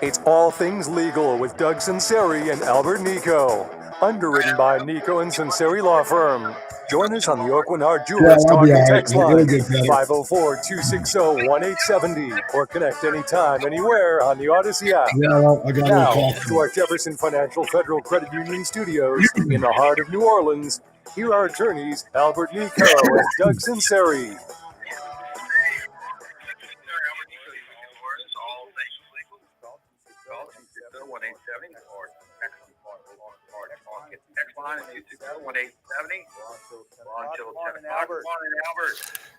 It's All Things Legal with Doug Sunseri and Albert Nicaud. Underwritten by Nicaud and Sunseri Law Firm. Join us on the Oakland Art Yeah, Jewelers I'll Talk be all and right. Text It'll line get better. 504-260-1870 or connect anytime, anywhere on the Odyssey app. Yeah, I got a little Now, cough. to our Jefferson Financial Federal Credit Union studios in the heart of New Orleans, here are attorneys Albert Nicaud and Doug Sunseri.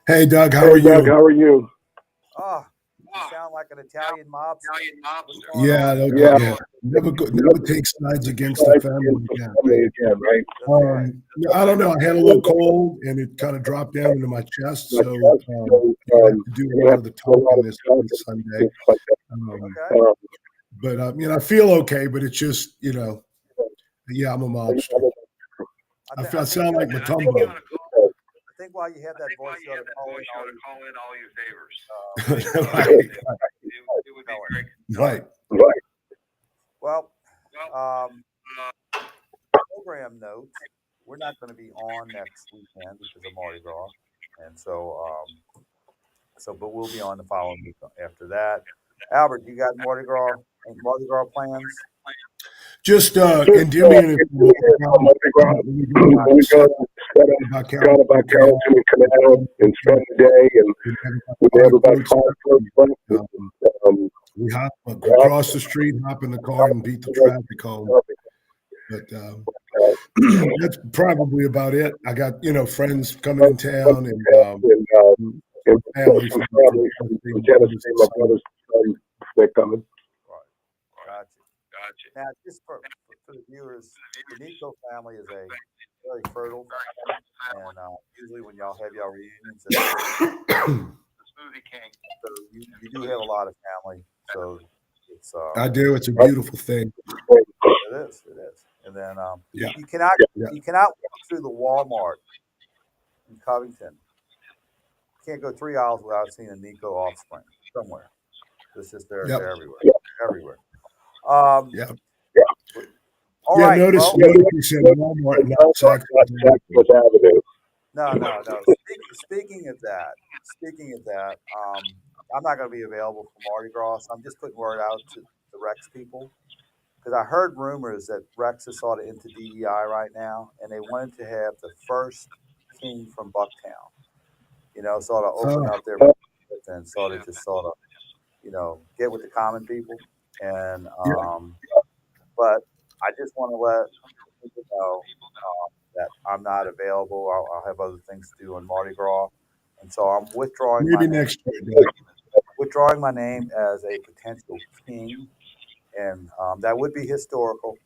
Hey, Doug, how are you? How are you? Oh, you sound like an Italian mobster. Yeah, okay. Never take sides against the family again. Right? I don't know. I had a little cold, and it kind of dropped down into my chest. So you're gonna have to do a lot of the talking this Sunday. But I feel okay. But it's just yeah, I'm a mobster. I sound like Matumbo. I think while you have that voice, you ought to call in all your favors. Right. Well, program notes. We're not going to be on next weekend because of Mardi Gras, and but we'll be on the following week after that. Albert, you got Mardi Gras plans? Just Endymion about Carrollton and Canal and spend the day, and we have about 5 floats left. We hop across the street, hop in the car, and beat the traffic home. But that's probably about it. I got friends coming in town and family from Tennessee. My brother's son, they're coming. Gotcha. Now, just for the viewers, the Nicaud family is a very fertile family, and usually when y'all have y'all reunions, the smoothie king. So you do have a lot of family. So it's I do. It's a beautiful thing. It is. And then you cannot walk through the Walmart in Covington. You can't go 3 aisles without seeing a Nicaud offspring somewhere. It's just they're everywhere. All right. Notice you said Walmart, not Sackville Avenue. No. Speaking of that, I'm not going to be available for Mardi Gras. So I'm just putting word out to the Rex people because I heard rumors that Rex is sort of into DEI right now, and they wanted to have the first king from Bucktown. Sort of open up their and sort of get with the common people. And but I just want to let people know that I'm not available. I'll have other things to do on Mardi Gras, and so I'm withdrawing. Maybe next year. Withdrawing my name as a potential king, and that would be historical.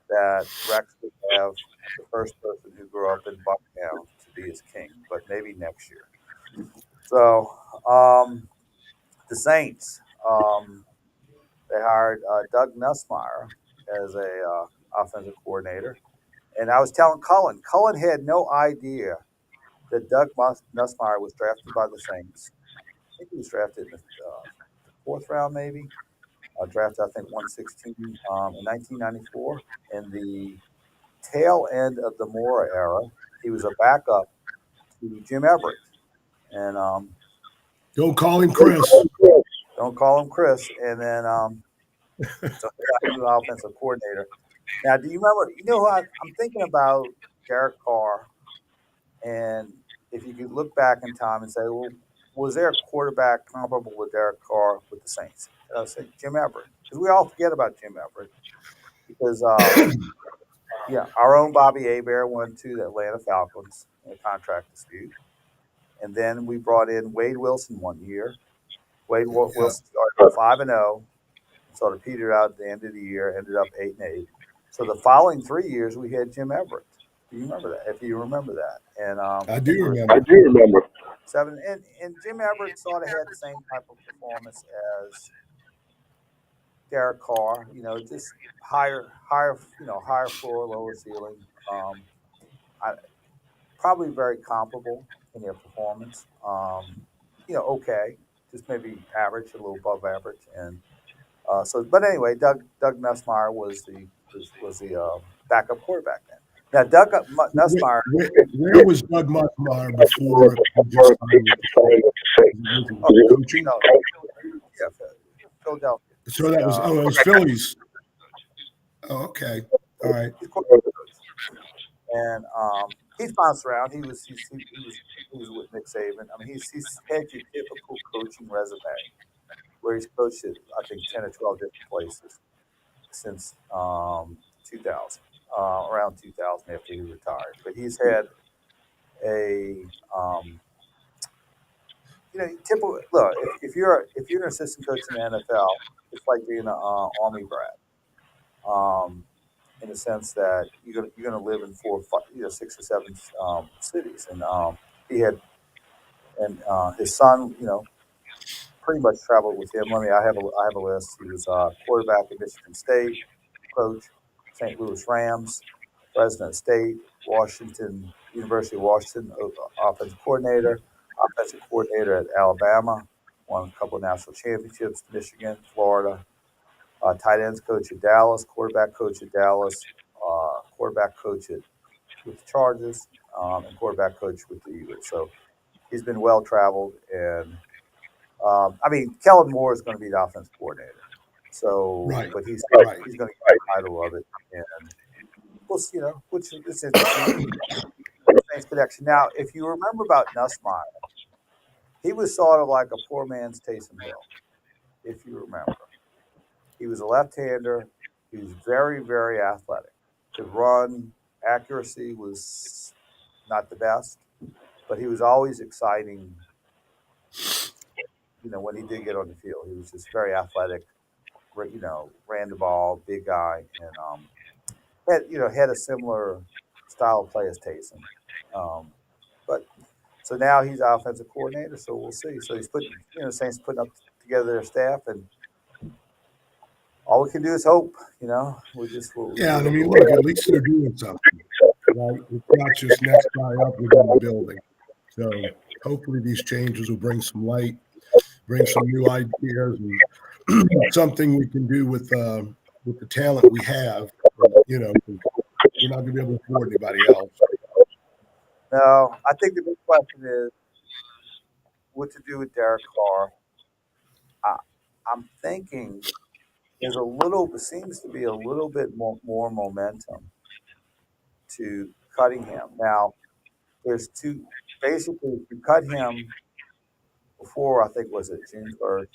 That Rex would have the first person who grew up in Bucktown to be his king, but maybe next year. So the Saints. They hired Doug Nussmeier as a offensive coordinator. And I was telling Cullen had no idea that Doug Nussmeier was drafted by the Saints. I think he was drafted in the 4th round, maybe. Drafted, I think, 116 in 1994. In the tail end of the Mora era, he was a backup to Jim Everett. And don't call him Chris. Don't call him Chris. And then so new offensive coordinator. Now, do you remember? Who I'm thinking about? Derek Carr. And if you could look back in time and say, well, was there a quarterback comparable with Derek Carr with the Saints? And I would say Jim Everett, because we all forget about Jim Everett. Because our own Bobby Hebert went to the Atlanta Falcons in a contract dispute, and then we brought in Wade Wilson one year. Wade Wilson started 5-0. Sort of petered out at the end of the year, ended up 8-8. So the following 3 years, we had Jim Everett. Do you remember that? If you remember that, and I do remember. 7 and Jim Everett sort of had the same type of performance as Derek Carr. Just higher floor, lower ceiling. Probably very comparable in their performance. Okay, just maybe average, a little above average, and But anyway, Doug Nussmeier was the backup quarterback then. Now Doug Nussmeier, Where was Doug Musmeyer before he just signed with the Saints? Was he oh, coaching? no, yeah, Philadelphia. So that was it was Phillies. Oh, okay. All right. He's quarterback coach, and he's bounced around. He was with Nick Saban. I mean, he's had your typical coaching resume where he's coached at I think 10 or 12 different places since 2000, around 2000 after he retired. But he's had a typical look. If you're an assistant coach in the NFL, it's like being an army brat. In the sense that you're gonna live in four, five, 6 or 7 cities, and he had and his son, pretty much traveled with him. I have a list. He was quarterback at Michigan State, coach, St. Louis Rams, Fresno State, Washington University of Washington, offensive coordinator at Alabama, won a couple of national championships, Michigan, Florida, tight ends coach at Dallas, quarterback coach at Dallas, quarterback coach with the Chargers, and quarterback coach with the Eagles. So he's been well traveled, and I mean, Kellen Moore is going to be the offensive coordinator. So, Right. but he's Right. he's going to get the title of it, and which is interesting. Saints connection. Now, if you remember about Nussmeier, he was sort of like a poor man's Taysom Hill. If you remember, he was a left-hander. He was very, very athletic. Could run. Accuracy was not the best, but he was always exciting. When he did get on the field, he was just very athletic. Ran the ball, big guy, and had a similar style of play as Taysom. But so now he's offensive coordinator, so we'll see. So he's putting, Saints putting up together their staff, and all we can do is hope. Yeah, and I mean, look, at least they're doing something, right? It's not just next guy up within the building. So hopefully these changes will bring some light, bring some new ideas, and something we can do with the talent we have. We're not going to be able to afford anybody else. No, I think the big question is what to do with Derek Carr. I, I'm thinking seems to be a little bit more momentum to cutting him. Now, there's two. Basically, if you cut him before, I think was it June 1st,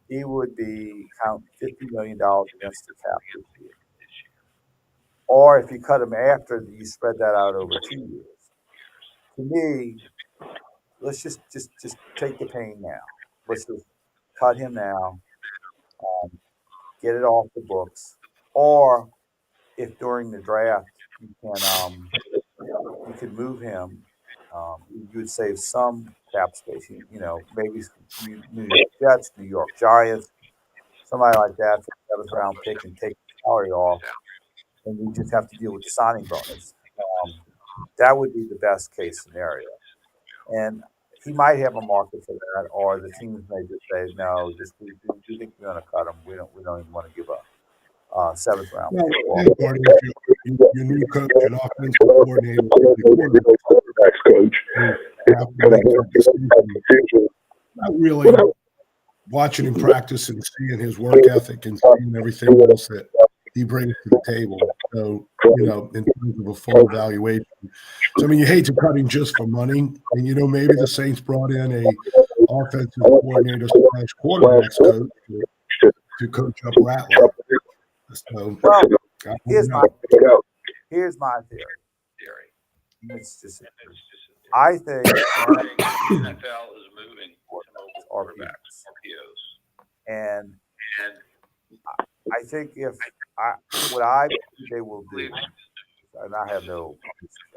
he would be count $50 million against the cap this year. Or if you cut him after, you spread that out over 2 years. To me, let's just take the pain now. Let's just cut him now, get it off the books. Or if during the draft you can move him, you would save some cap space. Maybe New York Jets, New York Giants, somebody like that for the 7th round pick and take the salary off, and you just have to deal with the signing bonus. Um, that would be the best case scenario. And he might have a market for that, or the teams may just say, no, just we think we're going to cut him. We don't even want to give a 7th round Well, pick. the other part is your new coach and offensive coordinator, the quarterback's coach, have to make that decision. Not really watching him practice and seeing his work ethic and seeing everything else that he brings to the table. So, in terms of a full evaluation. So, I mean, you hate to cut him just for money. And, maybe the Saints brought in a offensive coordinator / quarterback's coach to coach up Rattler. So, Well, I don't here's know. here's my theory. It's just I think the NFL is moving RPOs, RPOs. and I think what I think they will do, and I have no,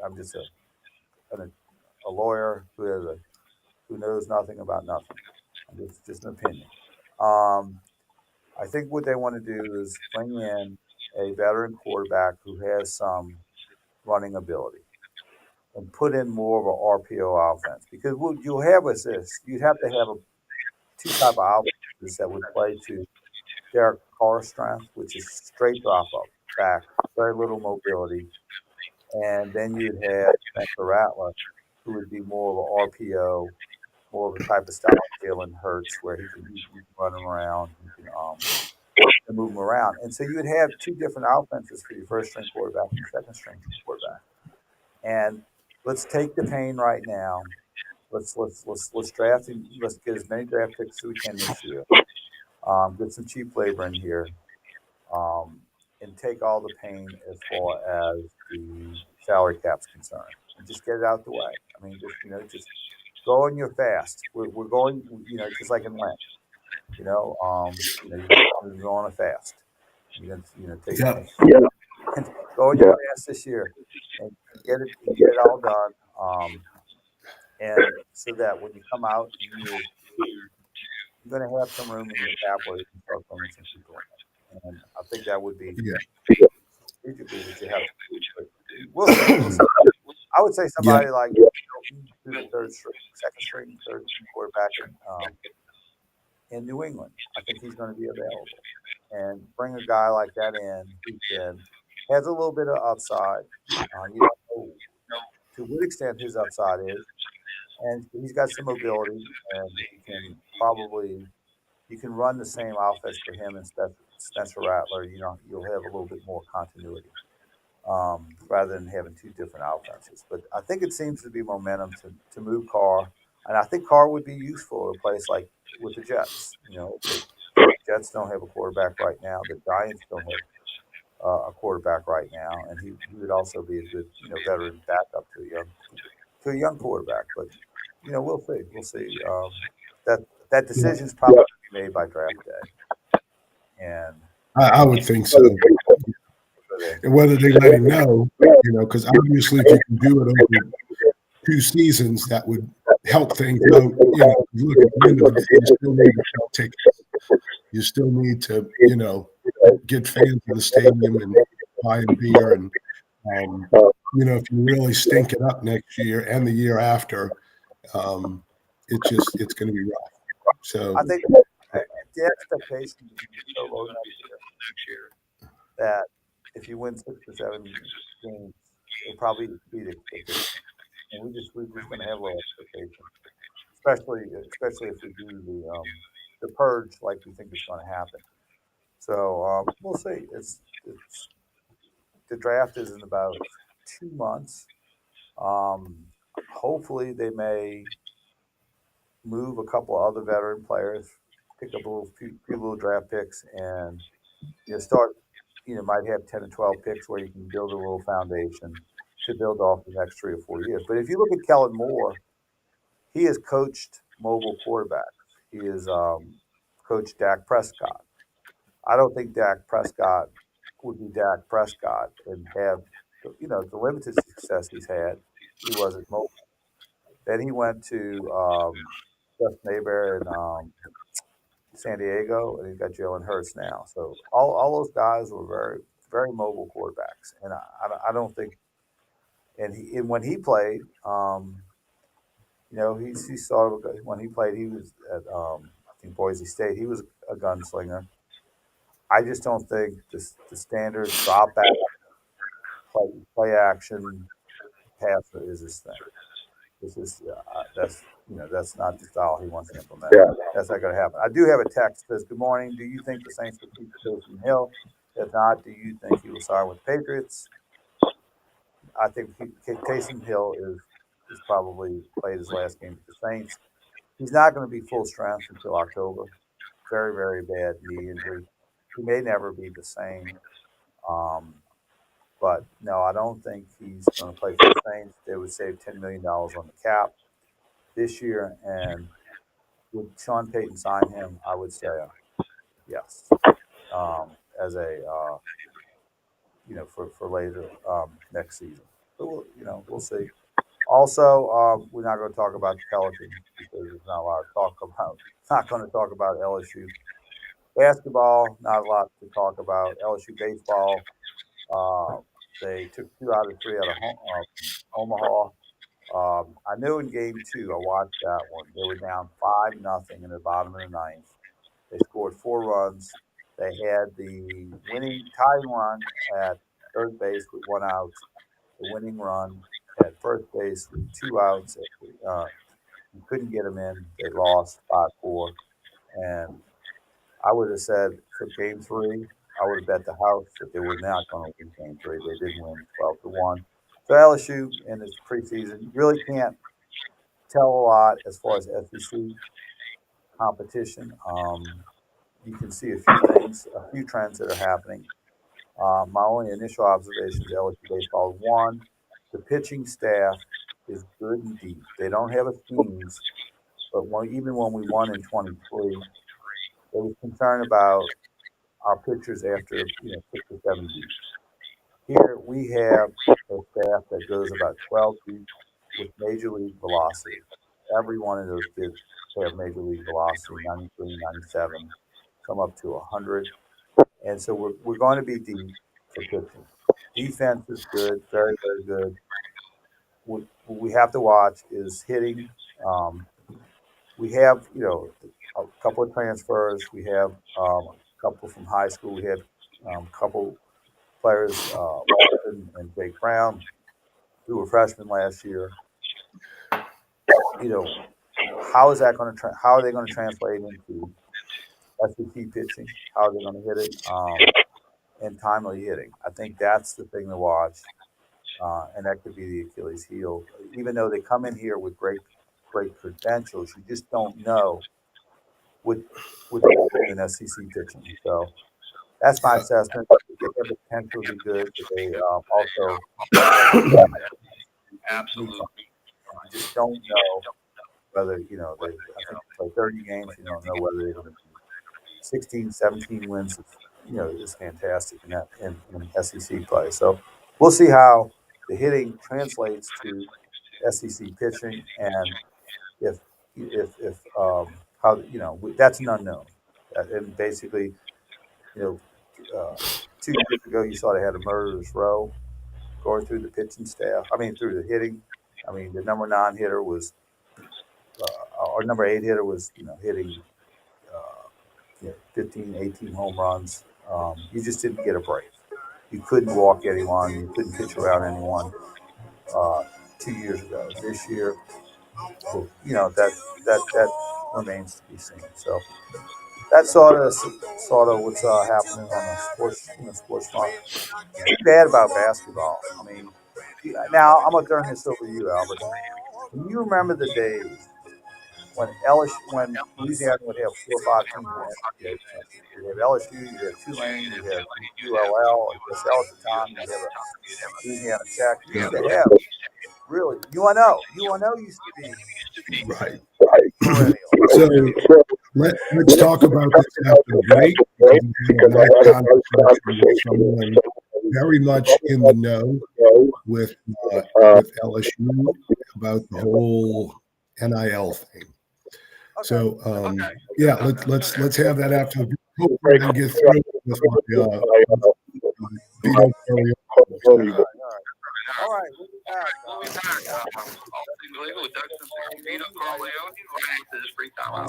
I'm just a lawyer who knows nothing about nothing. Just an opinion. Um, I think what they want to do is bring in a veteran quarterback who has some running ability and put in more of an RPO offense. Because what you'll have is this: you'd have to have two type of offenses that would play to Derek Carr's strength, which is straight drop up back, very little mobility, and then you'd have Spencer Rattler, who would be more of an RPO, more of a type of style Jalen Hurts, where he can run him around, and move him around. And so you would have two different offenses for your first string quarterback and your second string quarterback. And let's take the pain right now. Let's draft and let's get as many draft picks as we can this year. Get some cheap labor in here, um, and take all the pain as far as the salary cap's concerned, and just get it out the way. I mean, just go on your fast. We're going, just like in Lent. You're going on a fast. You're gonna, take Yeah. go on your fast this year and get it all done. And so that when you come out, you're going to have some room in your cap where you can start bringing some people in. And I think that would be Yeah. strategically what you have to do. But we'll see. I would say Yeah. somebody like Hilton, who's the second string, third string quarterback in New England. I think he's going to be available. And bring a guy like that in who has a little bit of upside. You don't know to what extent his upside is, and he's got some mobility, and you can run the same offense for him and Spencer Rattler. You'll have a little bit more continuity, rather than having two different offenses. But I think it seems to be momentum to move Carr, and I think Carr would be useful at a place like with the Jets. The Jets don't have a quarterback right now. The Giants don't have a quarterback right now, and he would also be a good veteran backup to a young quarterback. But we'll see. We'll see. That decision's probably going to be made by draft day, and I would think so. And whether they let him know, because obviously if you can do it over 2 seasons, that would help things out. Look, at the end of the day, you still need to sell tickets. You still need to, get fans to the stadium and buy beer. And, if you really stink it up next year and the year after, it's going to be rough. So I think the expectation is so low next year that if you win 6 or 7 games, it'll probably be the expectation. And we're just going to have low expectations, especially if we do the purge like we think is going to happen. So we'll see. It's the draft is in about 2 months. Um, Hopefully, they may move a couple of other veteran players, pick up few little draft picks, and start. Might have 10 or 12 picks where you can build a little foundation to build off the next 3 or 4 years. But if you look at Kellen Moore, he has coached mobile quarterbacks. He has coached Dak Prescott. I don't think Dak Prescott would be Dak Prescott and have the limited success he's had. He wasn't mobile. Then he went to Justin Mayberry in San Diego, and he's got Jalen Hurts now. So all those guys were very very mobile quarterbacks, and I don't think. And when he played, he's sort of when he played, he was at I think Boise State. He was a gunslinger. I just don't think the standard drop back play action passer is his thing. This is that's not the style he wants to implement. Yeah. That's not going to happen. I do have a text that says, "Good morning. Do you think the Saints will keep Taysom Hill? If not, do you think he will sign with the Patriots?" I think Taysom Hill is probably played his last game with the Saints. He's not going to be full strength until October. Very very bad knee injury. He may never be the same. Um, but no, I don't think he's going to play for the Saints. They would save $10 million on the cap this year, and would Sean Payton sign him? I would say yes, as a for later next season. But we'll see. Also, we're not going to talk about the Pelicans because there's not a lot to talk about. Not going to talk about LSU basketball. Not a lot to talk about LSU baseball. They took 2 out of 3 out of Omaha. I knew in game 2, I watched that one. They were down 5-0 in the bottom of the ninth. They scored 4 runs. They had the winning tying run at third base with 1 out, the winning run at first base with 2 outs. You couldn't get them in. They lost 5-4. And I would have said for game three, I would have bet the house that they were not going to win game three. They did win 12-1. So LSU in this preseason really can't tell a lot as far as SEC competition. You can see a few things, a few trends that are happening. My only initial observations of LSU baseball: one, the pitching staff is good and deep. They don't have a teams, but even when we won in 23, there was concern about our pitchers after 6 or 7 weeks. Here we have a staff that goes about 12 deep with major league velocity. Every one of those kids have major league velocity, 93, 97, some up to 100. And so we're going to be deep for pitching. Defense is good, very, very good. What we have to watch is hitting. We have, a couple of transfers. We have a couple from high school. We had a couple players, Walton and Jake Brown, who were freshmen last year. How is that going to how are they going to translate into SEC pitching? How are they going to hit it? And timely hitting. I think that's the thing to watch, and that could be the Achilles heel. Even though they come in here with great credentials, you just don't know what in SEC pitching. So that's my assessment. They have the potential to be good, but they also Absolutely. you just don't know whether I think they play 30 games. You don't know whether they're going to be 16, 17 wins. Is fantastic in SEC play. So we'll see how the hitting translates to SEC pitching, and if how that's an unknown. And basically, you know, 2 years ago you saw they had a murderer's row going through the pitching staff. I mean, through the hitting. I mean, the number 9 hitter was, our number 8 hitter was, hitting 15, 18 home runs. You just didn't get a break. You couldn't walk anyone. You couldn't pitch around anyone 2 years ago. This year, that remains to be seen. So that's sort of what's happening on the sports front. It's bad about basketball. I mean, now I'm gonna turn this over to you, Albert. Can you remember the days when Louisiana would have 4 or 5 teams in the NBA? You'd have LSU, you'd have Tulane, you'd have ULL, or USL at the time, you'd have a Louisiana Tech. You used to have really UNO used to be Right. perennial. So let's talk about this after the break. Because I had a nice conversation with someone very much in the know with LSU about the whole NIL thing. So yeah, let's have that after the break and get through with All right. We'll be back. All things legal with Doug Sunseri and Carl Leone right after this free timeout.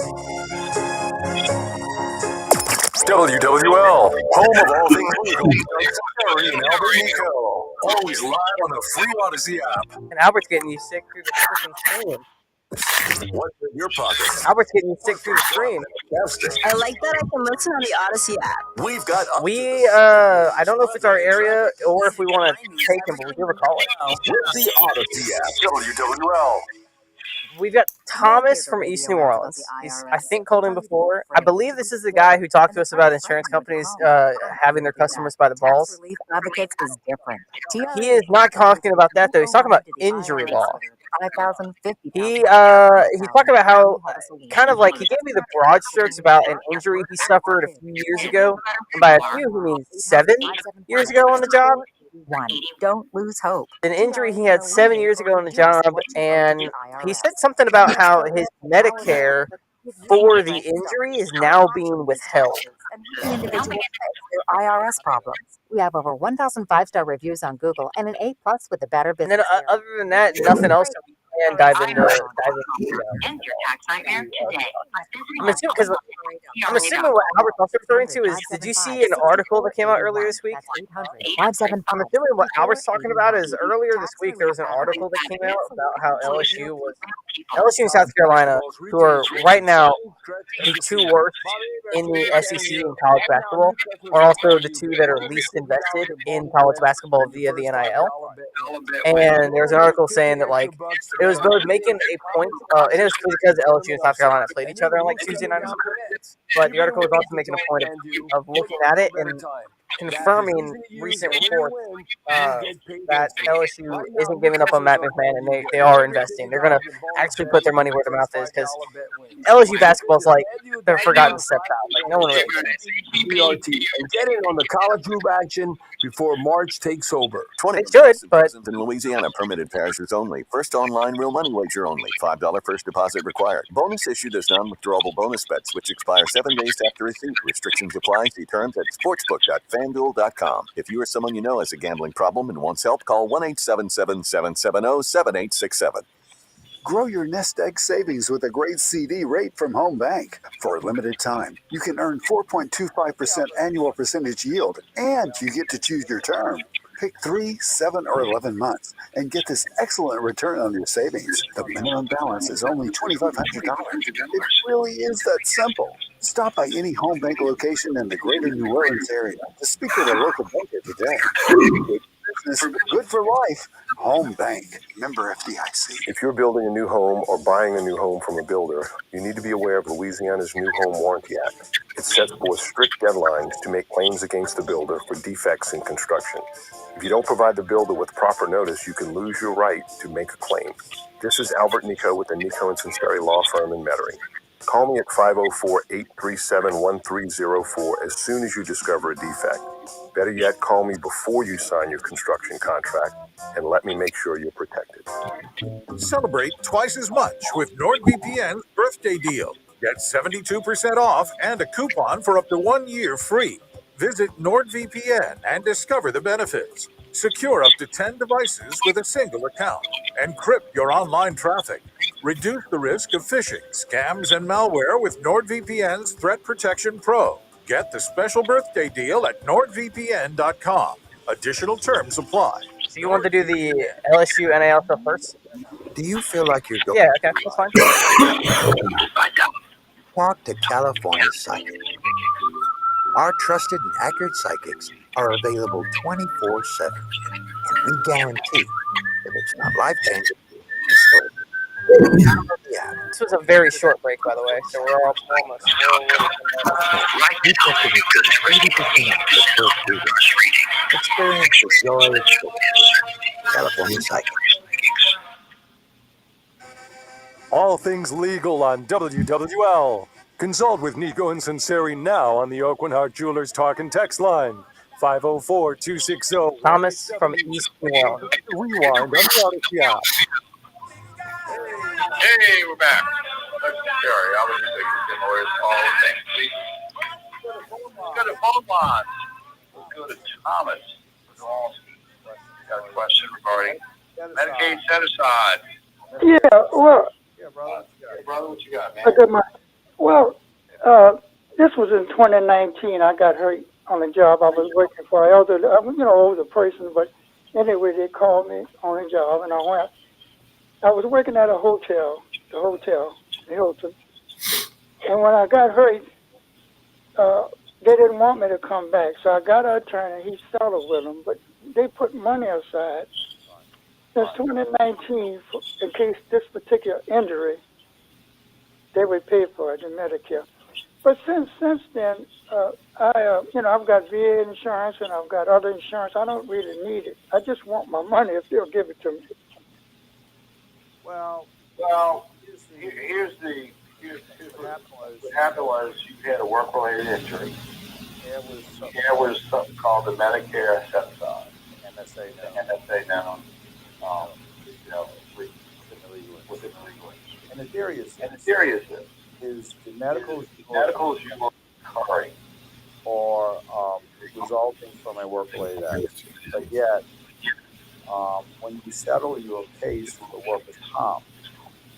WWL, home of all things legal. Sunseri and Albert Nicaud, always live on the free Odyssey app. And Albert's getting you sick through the freaking screen. What's in your pocket? Albert's getting you sick through the screen. I like that I can listen on the Odyssey app. We've got I don't know if it's our area or if we want to take him, but we give a call it. with the Odyssey app. WWL. We've got Thomas from East New Orleans. He's, I think, called in before. I believe this is the guy who talked to us about insurance companies having their customers by the balls. Tax Relief Advocates is different. He is not talking about that, though. He's talking about injury law. He's talking about how, kind of like, he gave me the broad strokes about an injury he suffered a few years ago. And by a few, he means 7 years ago on the job. Don't lose hope. An injury he had 7 years ago on the job, and he said something about how his Medicare for the injury is now being withheld. Individuals their IRS problems. We have over 1,000 5-star reviews on Google and an A+ with the Better And Business. then other than that, nothing else. and dive into End your tax nightmare today. I'm assuming because I'm assuming what Albert's also referring to is, did you see an article that came out earlier this week? I'm assuming what Albert's talking about is earlier this week there was an article that came out about how LSU and South Carolina, who are right now the two worst in the SEC in college basketball, are also the two that are least invested in college basketball via the NIL. And there's an article saying that like it was both making a point. It is because LSU and South Carolina played each other on like Tuesday night or something. But the article was also making a point of looking at it and confirming recent reports that LSU isn't giving up on Matt McMahon and they are investing. They're going to actually put their money where their mouth is because LSU basketball is like their forgotten step out. Like no one really CRT and get in on the college group action before March takes over. They should, but in Louisiana, permitted parishes only. First online, real money wager only. $5 first deposit required. Bonus issued as non-withdrawable bonus bets, which expire 7 days after receipt. Restrictions apply. See terms at sportsbook.fanduel.com. If you or someone you know has a gambling problem and wants help, call 1-877-770-7867. Grow your nest egg savings with a great CD rate from Home Bank. For a limited time, you can earn 4.25% annual percentage yield, and you get to choose your term. Pick 3, 7, or 11 months and get this excellent return on your savings. The minimum balance is only $2,500. It really is that simple. Stop by any Home Bank location in the greater New Orleans area to speak with a local banker today. Business, good for life. Home Bank, member FDIC. If you're building a new home or buying a new home from a builder, you need to be aware of Louisiana's New Home Warranty Act. It sets forth strict deadlines to make claims against the builder for defects in construction. If you don't provide the builder with proper notice, you can lose your right to make a claim. This is Albert Nicaud with the Nicaud and Sunseri Law Firm in Metairie. Call me at 504-837-1304 as soon as you discover a defect. Better yet, call me before you sign your construction contract and let me make sure you're protected. Celebrate twice as much with NordVPN's birthday deal. Get 72% off and a coupon for up to 1 year free. Visit NordVPN and discover the benefits. Secure up to 10 devices with a single account. Encrypt your online traffic. Reduce the risk of phishing, scams, and malware with NordVPN's Threat Protection Pro. Get the special birthday deal at NordVPN.com. Additional terms apply. so you want to do the LSU NIL stuff first? Do you feel like you're going? Yeah, okay, that's fine. Talk to California Psychic. Our trusted and accurate psychics are available 24/7, and we guarantee if it's not life-changing, it's still. This was a very short break, by the way, so we're all almost. We tested it with 80% off the first reading. Experience the joy of California Psychic. All things legal on WWL. Consult with Nico and Sunseri now on the Oakland Heart Jewelers Talk and Text line. 504-260. Thomas from East New Orleans. Rewind on the Odyssey app. Hey, we're back. Sorry, I was just thinking lawyer's call. Thanks, please. Let's go to phone line. Let's go to Thomas. Got a question regarding Medicaid set aside. Yeah, well, Hey, brother, what you got, man? I got this was in 2019. I got hurt on a job I was working for. Older person, but anyway, they called me on a job, and I went. I was working at a hotel, the Hilton. And when I got hurt, they didn't want me to come back. So I got an attorney. He settled with them, but they put money aside since 2019 in case this particular injury, they would pay for it in Medicare. But since then, I've got VA insurance and I've got other insurance. I don't really need it. I just want my money if they'll give it to me. Well, Here's what happened was you had a work-related injury. There was something called the Medicare set aside. MSA now, within the legal industry. and the theory is the medicals you are covering or resulting from a work-related accident, but yet when you settle your case for workers' comp,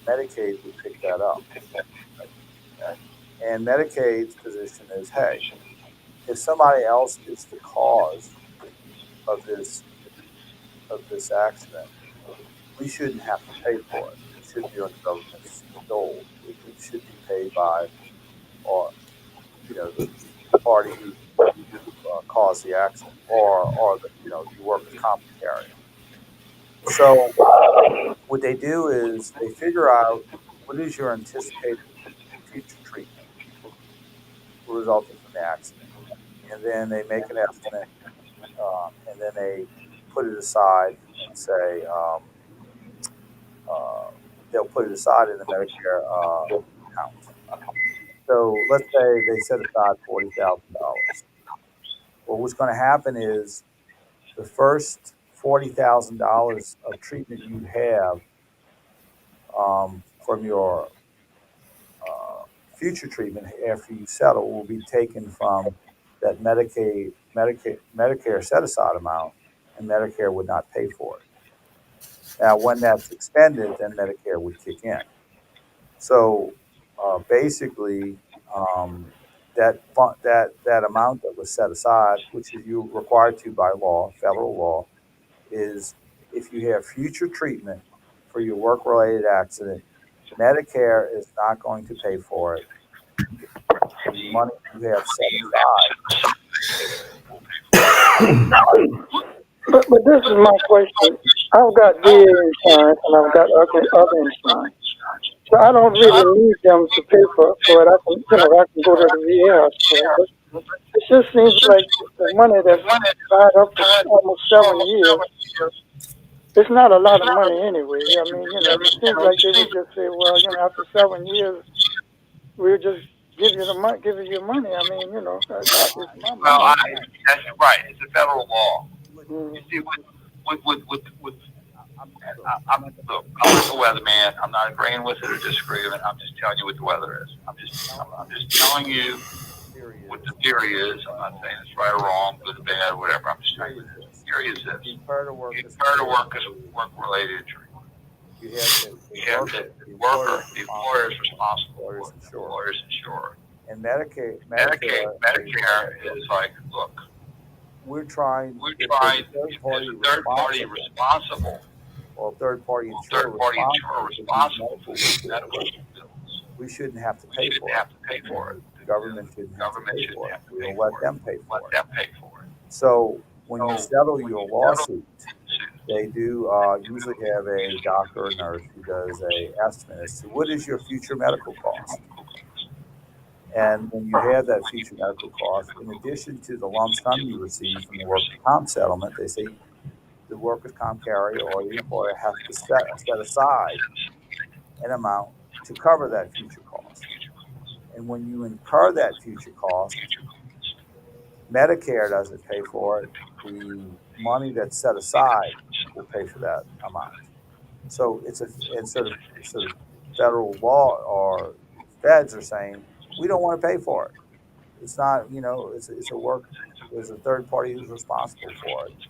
Medicaid would pick that up. Okay? And Medicaid's position is, hey, if somebody else is the cause of this accident, we shouldn't have to pay for it. It should be on the government's dole. It should be paid by, or the party who caused the accident, or the workers' comp carrier. So what they do is they figure out what is your anticipated future treatment resulting from the accident, and then they make an estimate, and then they put it aside and say they'll put it aside in the Medicare account. So let's say they set aside $40,000. Well, what's going to happen is the first $40,000 of treatment you have from your future treatment after you settle will be taken from that Medicare set aside amount, and Medicare would not pay for it. Now, when that's expended, then Medicare would kick in. So basically, that amount that was set aside, which you're required to by law, federal law, is if you have future treatment for your work-related accident, Medicare is not going to pay for it. The money you have set aside. But this is my question. I've got VA insurance and I've got other insurance. So I don't really need them to pay for it. I can go to the VA hospital. But it just seems like the money that's tied up for almost 7 years, it's not a lot of money anyway. I mean, it seems like they would just say, well, after 7 years, we'll just give you your money. I mean, it's my money. That's right. It's a federal law. Mm-hmm. You see, I'm not the weatherman. I'm not agreeing with it or disagreeing with it. I'm just telling you what the weather is. I'm just telling you what the theory is. I'm not saying it's right or wrong, good or bad, or whatever. I'm just telling you this. The theory is this. You incur to work as work-related injury. You have the worker, the employer is responsible for it. The employer is insured. And Medicare is like, look, we're trying. There's a third party responsible, or third party insurer responsible for medical bills. We shouldn't have to pay for it. The government shouldn't have to pay for it. We'll let them pay for it. So when you settle your lawsuit, they do usually have a doctor or nurse who does a estimate as to what is your future medical cost. And when you have that future medical cost, in addition to the lump sum you receive from the workers' comp settlement, they say the workers' comp carrier or the employer has to set aside an amount to cover that future cost. And when you incur that future cost, Medicare doesn't pay for it. The money that's set aside will pay for that amount. So it's sort of federal law or feds are saying we don't want to pay for it. It's not, it's a work. There's a third party who's responsible for it,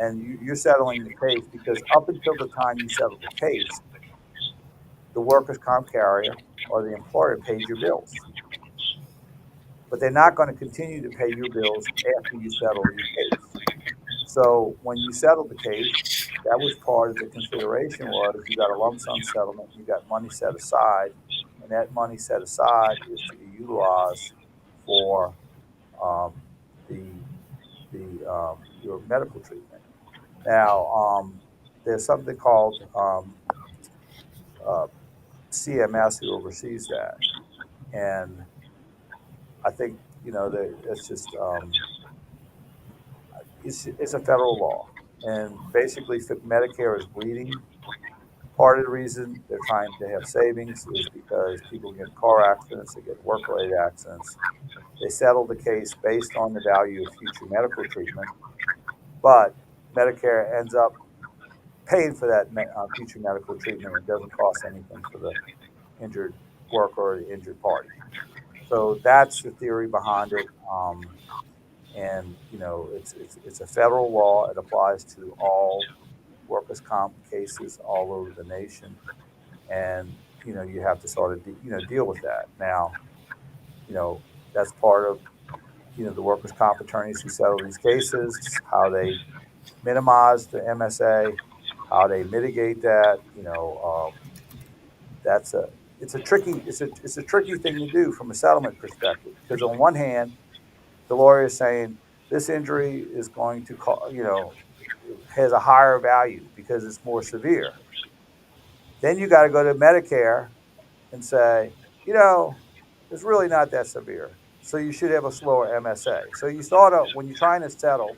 and you're settling the case because up until the time you settle the case, the workers' comp carrier or the employer paid your bills, but they're not going to continue to pay your bills after you settle your case. So when you settled the case, that was part of the consideration was you got a lump sum settlement, you got money set aside, and that money set aside is to be utilized for your medical treatment. Now, there's something called CMS who oversees that, and I think that it's just it's a federal law, and basically Medicare is bleeding. Part of the reason they're trying to have savings is because people get car accidents, they get work-related accidents. They settle the case based on the value of future medical treatment, but Medicare ends up paying for that future medical treatment. It doesn't cost anything for the injured worker or the injured party. So that's the theory behind it. And it's a federal law. It applies to all workers' comp cases all over the nation, and you have to sort of deal with that. Now, that's part of the workers' comp attorneys who settle these cases, how they minimize the MSA, how they mitigate that. That's a it's a tricky thing to do from a settlement perspective, because on one hand, the lawyer is saying this injury is going to has a higher value because it's more severe. Then you got to go to Medicare and say, it's really not that severe. So you should have a slower MSA. So you sort of, when you're trying to settle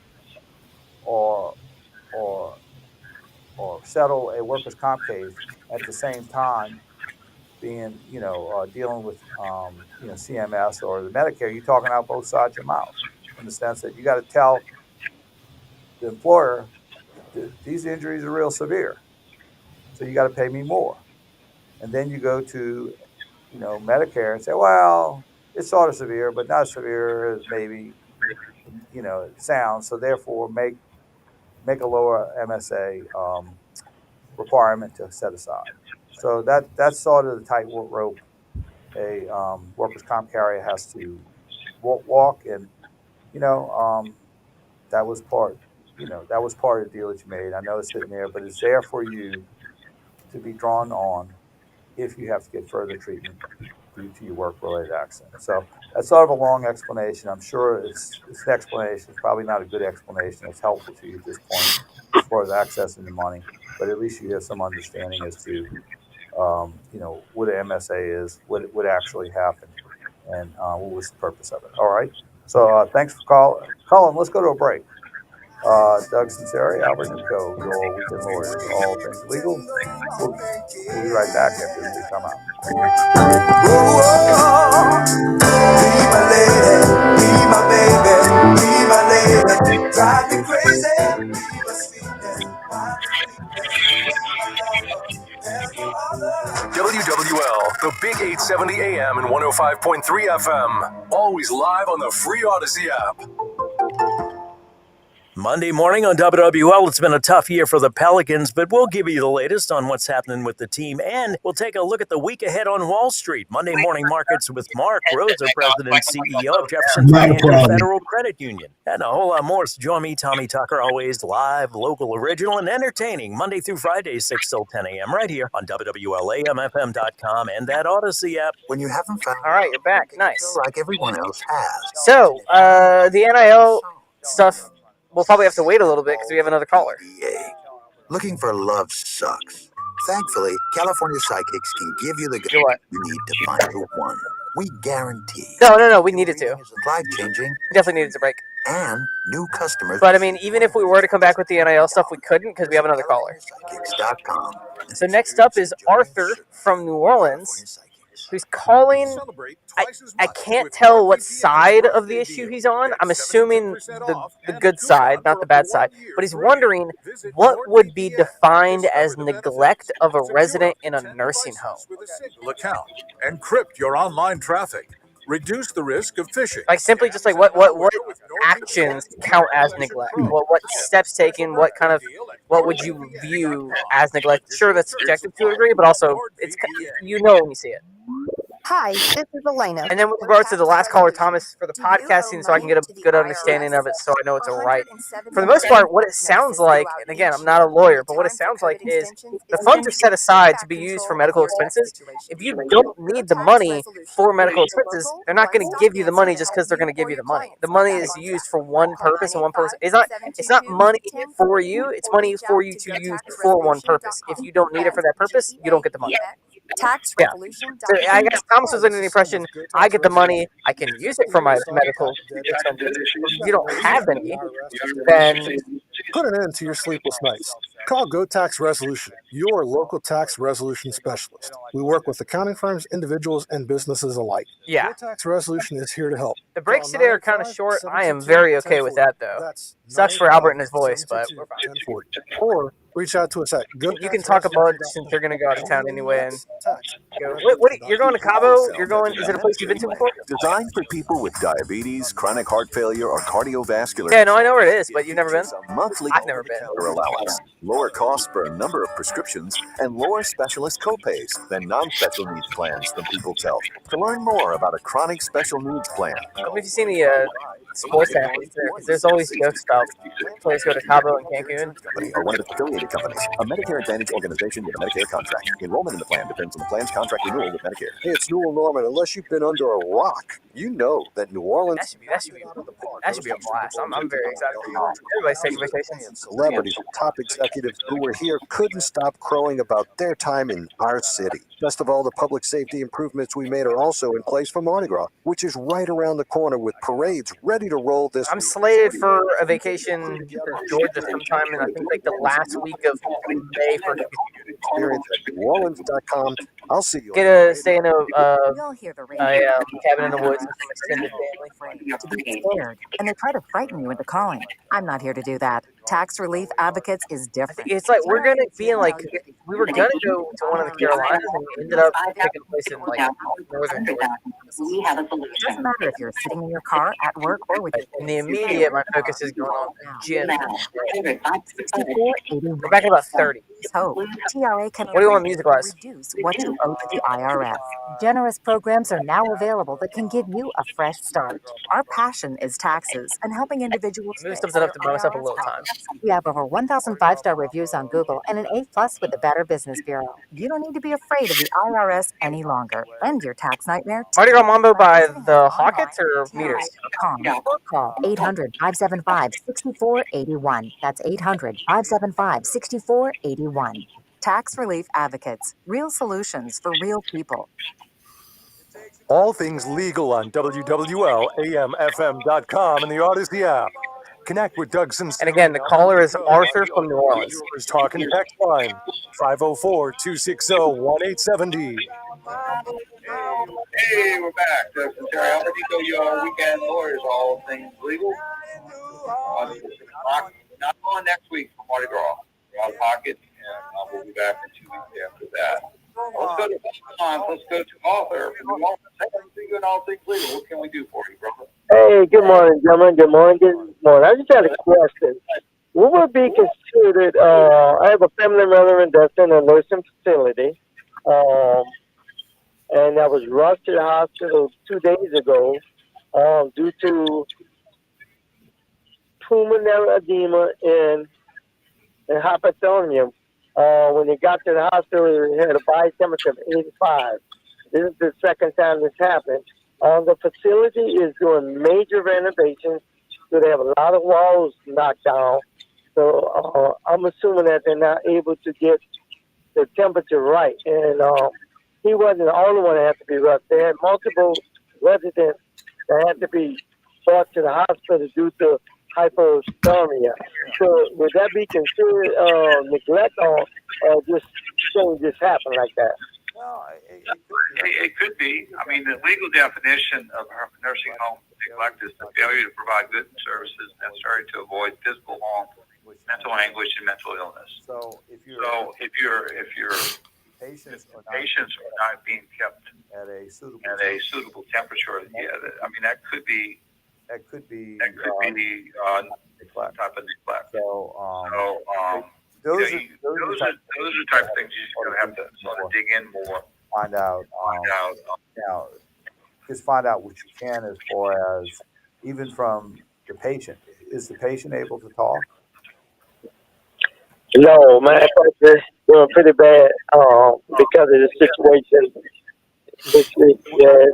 or or or settle a workers' comp case at the same time being, dealing with, CMS or the Medicare, you're talking out both sides of your mouth, in the sense that you got to tell the employer these injuries are real severe, so you got to pay me more. And then you go to, Medicare and say, well, it's sort of severe, but not as severe as maybe, it sounds. So therefore, make a lower MSA requirement to set aside. So that's sort of the tightrope rope a workers' comp carrier has to walk, and that was part, that was part of the deal that you made. I know it's sitting there, but it's there for you to be drawn on if you have to get further treatment due to your work-related accident. So that's sort of a long explanation. I'm sure it's an explanation. It's probably not a good explanation that's helpful to you at this point as far as accessing the money, but at least you have some understanding as to what an MSA is, what actually happened, and what was the purpose of it. All right. So thanks for calling. Colin, let's go to a break. Doug Sunseri, Albert Nicaud, your weekend lawyers, all things legal. We'll be right back after we come out. Be my lady, be my baby, be my lady, drive me crazy, be my sweetness, my WWL, the big 870 AM and 105.3 FM. Always live on the free Odyssey app. Monday morning on WWL, it's been a tough year for the Pelicans, but we'll give you the latest on what's happening with the team, and we'll take a look at the week ahead on Wall Street. Monday morning markets with Mark Rosa, President and CEO of Jefferson Financial Federal Credit Union, and a whole lot more. So join me, Tommy Tucker, always live, local, original, and entertaining, Monday through Friday, 6 till 10 a.m. right here on WWLAMFM.com and that Odyssey app. When you haven't found All right, you're back. Nice. like everyone else has. So, the NIL stuff, we'll probably have to wait a little bit because we have another caller. Looking for love sucks. Thankfully, California Psychics can give you the guide you need to find the one. We guarantee. No, we needed to. Life-changing. We definitely needed to break. And new customers. But I mean, even if we were to come back with the NIL stuff, we couldn't because we have another caller. Psychics.com. So next up is Arthur from New Orleans, who's calling. I can't tell what side of the issue he's on. I'm assuming the good side, not the bad side. But he's wondering what would be defined as neglect of a resident in a nursing home. Account. Encrypt your online traffic. Reduce the risk of phishing. Like simply just like what actions count as neglect? What steps taken? What would you view as neglect? Sure, that's subjective to a degree, but also it's when you see it. Hi, this is Elena. And then with regards to the last caller, Thomas, for the podcasting, so I can get a good understanding of it, so I know it's all right. For the most part, what it sounds like, and again, I'm not a lawyer, but what it sounds like is the funds are set aside to be used for medical expenses. If you don't need the money for medical expenses, they're not going to give you the money just because they're going to give you the money. The money is used for one purpose and one purpose. It's not money for you. It's money for you to use for one purpose. If you don't need it for that purpose, you don't get the money. Yeah. So I guess Thomas was under the impression I get the money, I can use it for my medical expenses. If you don't have any, then put an end to your sleepless nights. Call Go Tax Resolution, your local tax resolution specialist. We work with accounting firms, individuals, and businesses alike. Yeah. Go Tax Resolution is here to help. The breaks today are kind of short. I am very okay with that, though. Sucks for Albert and his voice, but we're fine. Or Reach out to us at You can talk about it since you're going to go out of town anyway. And go. What, you're going to Cabo? You're going? Is it a place you've been to before? Designed for people with diabetes, chronic heart failure, or cardiovascular. Yeah, no, I know where it is, but you've never been? Monthly I've never been. allowance, lower costs for a number of prescriptions, and lower specialist copays than non-special needs plans, the people tell. To learn more about a chronic special needs plan, Have you seen the sports athletes there? Because there's always jokes about players go to Cabo and Cancun. or one of its affiliated companies, a Medicare Advantage organization with a Medicare contract. Enrollment in the plan depends on the plan's contract renewal with Medicare. Hey, it's Newell Norman. Unless you've been under a rock, you know that New Orleans. That should be a blast. I'm very excited for you. Everybody's taking vacations. Celebrities and top executives who were here couldn't stop crowing about their time in our city. Best of all, the public safety improvements we made are also in place for Mardi Gras, which is right around the corner with parades ready to roll this I'm week. slated for a vacation to Georgia sometime in I think like the last week of May for Experience at NewOrleans.com. I'll see you. stay in a cabin in the woods with some extended family. To be scared, and they try to frighten you into calling. I'm not here to do that. Tax Relief Advocates is different. It's like we're gonna be in like we were gonna go to one of the Carolinas and we ended up taking place in like northern Georgia. It doesn't matter if you're sitting in your car, at work, or with your In the immediate, my focus is going on gym. 6481. We're back at about 30. Hope. TRA can What do you want music-wise? reduce what you owe to the IRS. Generous programs are now available that can give you a fresh start. Our passion is taxes and helping individuals. Maybe something enough to bonus up a little time. We have over 1,000 five-star reviews on Google and an A+ with the Better Business Bureau. You don't need to be afraid of the IRS any longer. End your tax nightmare. Mardi Gras Mambo by the Hawkets or Meters? Call 800-575-6481. That's 800-575-6481. Tax Relief Advocates. Real solutions for real people. All things legal on WWL, AMFM.com, and the Odyssey app. Connect with Doug Sinseri. And again, the caller is Arthur from New Orleans. Talking text line 504-260-1870. Hey, we're back. Sunseri and Albert Nicaud, your weekend lawyers, all things legal. Not on next week for Mardi Gras. We're out of pocket, and we'll be back in 2 weeks after that. Let's go to Arthur. Anything good, all things legal. What can we do for you, brother? Hey, good morning, gentlemen. Good morning. I just had a question. What would be considered, I have a family member that's in a nursing facility, and I was rushed to the hospital 2 days ago due to pulmonary edema and hypothermia. When they got to the hospital, they had a body temperature of 85. This is the second time this happened. The facility is doing major renovations, so they have a lot of walls knocked down. So I'm assuming that they're not able to get the temperature right. And he wasn't the only one that had to be rushed. They had multiple residents that had to be brought to the hospital due to hypothermia. So would that be considered neglect or just things just happen like that? Well, it could be. I mean, the legal definition of nursing home neglect is the failure to provide goods and services necessary to avoid physical harm, mental anguish, and mental illness. So if your patients are not being kept at a suitable temperature, I mean that could be neglect. Type of neglect. Those are the type of things you're going to have to sort of dig in more. Find out. Now, just find out what you can as far as even from the patient. Is the patient able to talk? No, man, they're doing pretty bad because of the situation. It's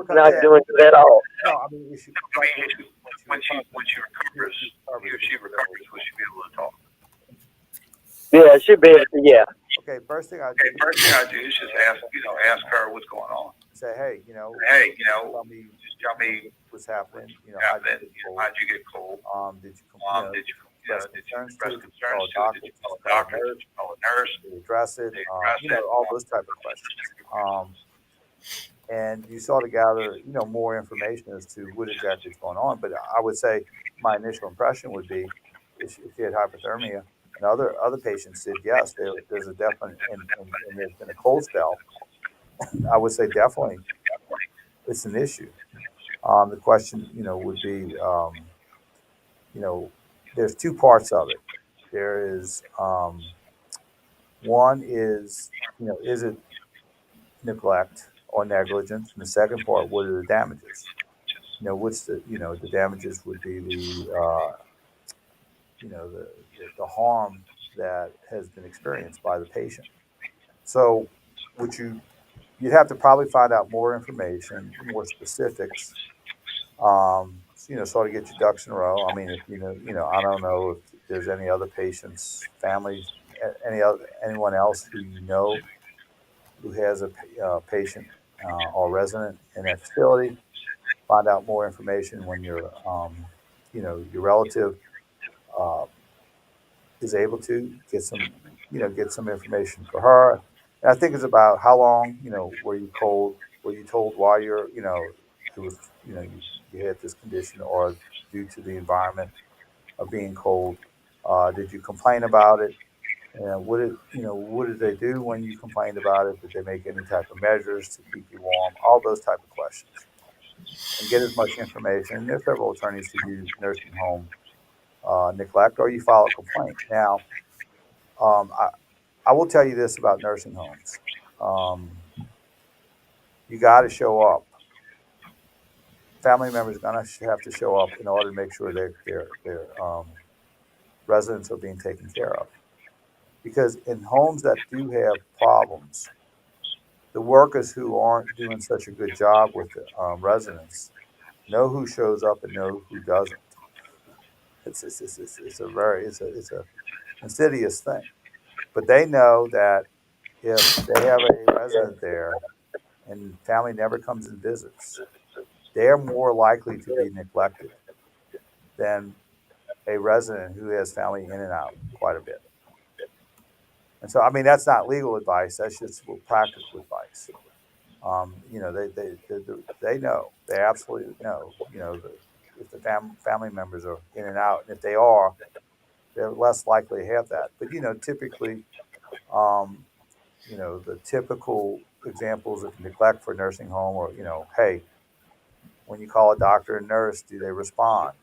not doing good at all. No, I mean, when she recovers, will she be able to talk? Yeah, she be able to, yeah. Okay, first thing I do is just ask her what's going on. Say, hey, tell me what's happening. How'd you get cold? Did you express concerns to call a nurse, address it, all those type of questions. And you saw to gather, more information as to what exactly is going on. But I would say my initial impression would be if she had hypothermia And other patients said yes, there's a definite, and there's been a cold spell. I would say definitely it's an issue. The question, would be, you know, there's two parts of it. There is one is, is it neglect or negligence, and the second part, what are the damages? What's the damages would be the harm that has been experienced by the patient. So, would you'd have to probably find out more information, more specifics, sort of get your ducks in a row. I mean, if I don't know if there's any other patients, families, anyone else who who has a patient or resident in that facility. Find out more information when your relative uh, is able to get some information for her. And I think it's about how long, were you told, why it was, you had this condition, or due to the environment of being cold. Did you complain about it? And what did they do when you complained about it? Did they make any type of measures to keep you warm? All those type of questions. And get as much information. And there's several attorneys to do nursing home neglect, or you file a complaint. Now, I will tell you this about nursing homes. You got to show up. Family members are going to have to show up in order to make sure their residents are being taken care of. Because in homes that do have problems, the workers who aren't doing such a good job with the residents know who shows up and know who doesn't. It's a insidious thing. But they know that if they have a resident there and family never comes and visits, they're more likely to be neglected than a resident who has family in and out quite a bit. And so, I mean, that's not legal advice. That's just practical advice. They know. They absolutely know. If the family members are in and out, and if they are, they're less likely to have that. But typically, the typical examples of neglect for nursing home, or hey, when you call a doctor and nurse, do they respond?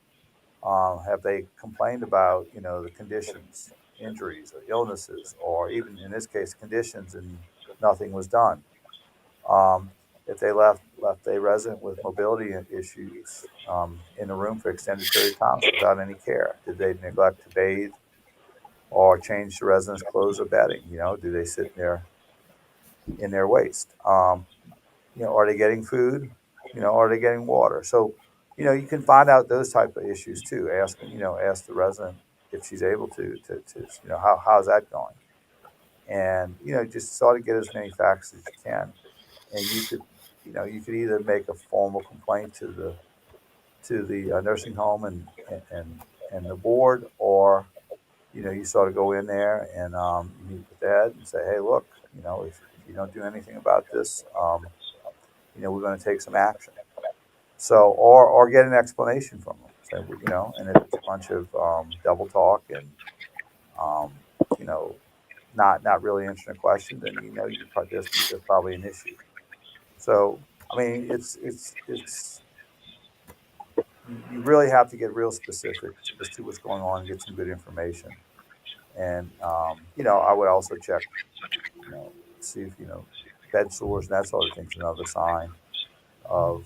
Have they complained about the conditions, injuries, or illnesses, or even in this case conditions, and nothing was done? If they left a resident with mobility issues in a room for extended period of time without any care, did they neglect to bathe or change the resident's clothes or bedding? Do they sit in their waste? Are they getting food? Are they getting water? So, you can find out those type of issues too. Ask the resident if she's able to how's that going? And, just sort of get as many facts as you can. And you could either make a formal complaint to the nursing home and the board, or, you sort of go in there and you meet with Ed and say, hey, look, if you don't do anything about this, we're going to take some action. So, or get an explanation from them. So, and if it's a bunch of double talk and, not really answering a question, then there's probably an issue. So, I mean, it's you really have to get real specific as to what's going on and get some good information. And I would also check, see if bed sores and that sort of thing's another sign of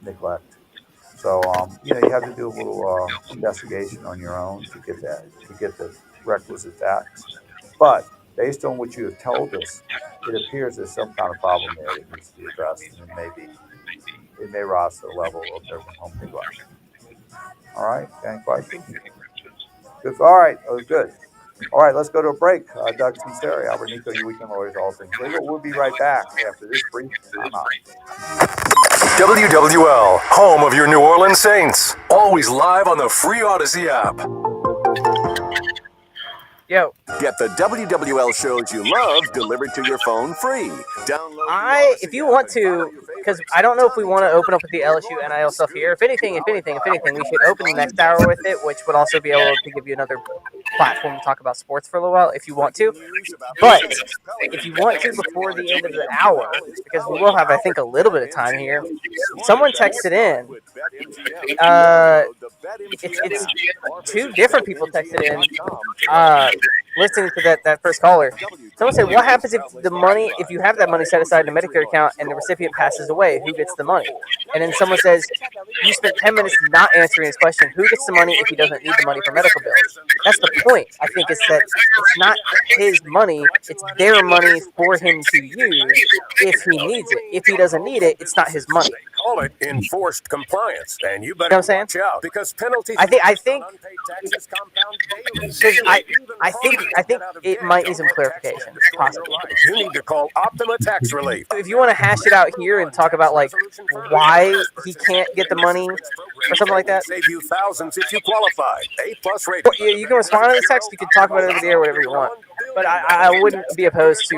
neglect. So, you have to do a little investigation on your own to get the requisite facts. But based on what you have told us, it appears there's some kind of problem there that needs to be addressed, and it may rise to the level of nursing home neglect. All right, any questions? Good. All right, good. All right, let's go to a break. Doug Sunseri, Albert Nicaud, your weekend lawyers, all things legal. We'll be right back after this brief timeout. WWL, home of your New Orleans Saints. Always live on the free Odyssey app. Yo. Get the WWL shows you love delivered to your phone free. Download if you want to, because I don't know if we want to open up with the LSU NIL stuff here. If anything, we should open the next hour with it, which would also be able to give you another platform to talk about sports for a little while if you want to. But if you want to before the end of the hour, because we will have, I think, a little bit of time here, someone texted in. It's two different people texted in. Listening to that first caller, someone said, "What happens if you have that money set aside in a Medicare account and the recipient passes away? Who gets the money?" And then someone says, "You spent 10 minutes not answering his question. Who gets the money if he doesn't need the money for medical bills?" That's the point. I think is that it's not his money; it's their money for him to use if he needs it. If he doesn't need it, it's not his money. Call it enforced compliance, and you You better know what I'm watch out because penalties. I think taxes compound daily. because I think it might need some clarification. Possibly. You need to call Optima Tax Relief. If you want to hash it out here and talk about like why he can't get the money or something like that, Save you thousands if you qualify. A+ rating. you can respond to the text. You can talk about it over the air, whatever you want. But I wouldn't be opposed to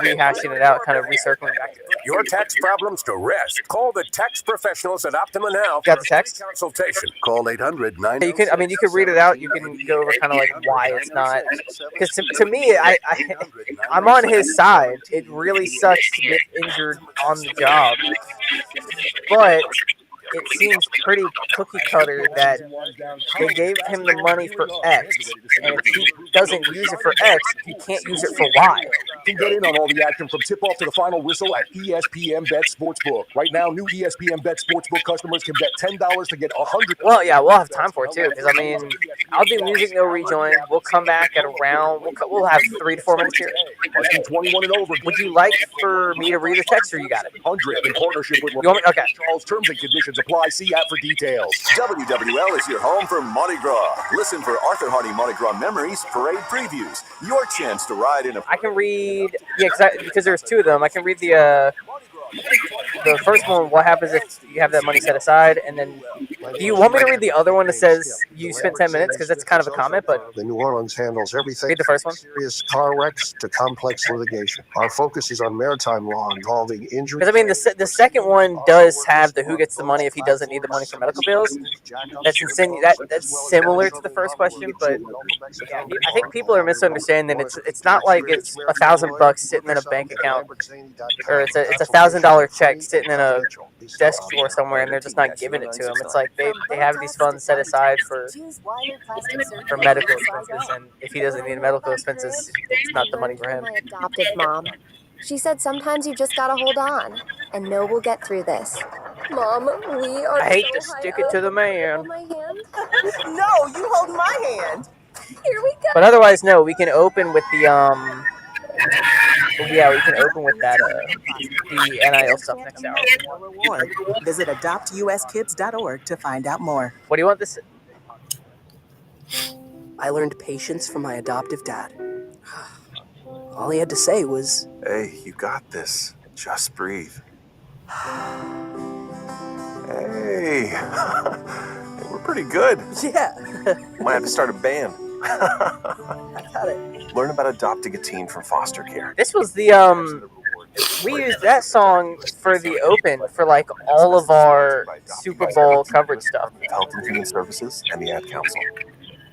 rehashing it out, kind of recircling back to it. Your tax problems to rest. Call the tax professionals at Optima now. Got the text? Consultation. Call 800-9. You can read it out. You can go over kind of like why it's not. Because to me, I'm on his side. It really sucks to get injured on the job, but it seems pretty cookie cutter that they gave him the money for X, and if he doesn't use it for X, he can't use it for Y. You can get in on all the action from tip-off to the final whistle at ESPN Bet Sportsbook. Right now, new ESPN Bet Sportsbook customers can bet $10 to get $100. Well, yeah, we'll have time for it too, because I mean, I'll do music no rejoin. We'll come back at around. We'll have 3 to 4 minutes here. Must be 21 and over. Would you like for me to read the text, or you got it? 100 in partnership with. You want me? Okay. Charles, terms and conditions apply. See app for details. WWL is your home for Mardi Gras. Listen for Arthur Hardy Mardi Gras memories, parade previews, your chance to ride in a... I can read, because there's 2 of them. I can read the first one, what happens if you have that money set aside, and then do you want me to read the other one that says you spent 10 minutes, because that's kind of a comment, but The New Orleans handles everything read the first one. from serious car wrecks to complex litigation. Our focus is on maritime law involving injury. Because I mean, the second one does have the who gets the money if he doesn't need the money for medical bills. That's similar to the first question, but yeah, I think people are misunderstanding that it's not like it's $1,000 sitting in a bank account, or it's a $1,000 check sitting in a desk drawer somewhere, and they're just not giving it to him. It's like they have these funds set aside for medical expenses, and if he doesn't need medical expenses, it's not the money for him. My adoptive mom. She said sometimes you just gotta hold on and know we'll get through this. Mom, we are. I hate to stick it to the man. Hold my hand. No, you hold my hand. Here we go. But otherwise, no, we can open with the yeah, we can open with that the NIL stuff next hour. Visit adoptuskids.org to find out more. What do you want this? I learned patience from my adoptive dad. All he had to say was, "Hey, you got this. Just breathe." Hey, we're pretty good. Yeah. Might have to start a band. I got it. Learn about adopting a teen from foster care. This was the we used that song for the open for like all of our Super Bowl coverage stuff. Health and Human Services and the Ad Council.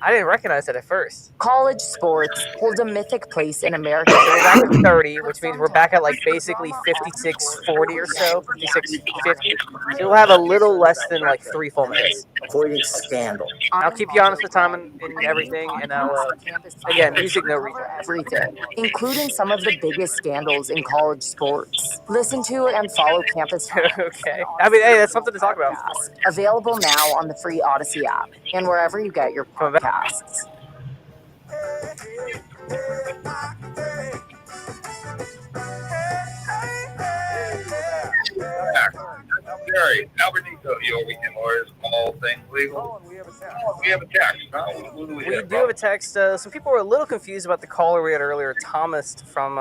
I didn't recognize it at first. College sports holds a mythic place in America. So we're back at 30, which means we're back at like basically 56:40 or so, 56:50. So we'll have a little less than like 3 full minutes. Avoiding scandal. I'll keep you honest with time and everything, and I'll again, music no reason. Everything, including some of the biggest scandals in college sports. Listen to and follow Campus. Okay. I mean, hey, that's something to talk about. Available now on the free Odyssey app and wherever you get your podcasts. Sunseri, Albert Nicaud, your weekend lawyers, all things legal. We have a text. Who do we We have? do have a text. Some people were a little confused about the caller we had earlier, Thomas from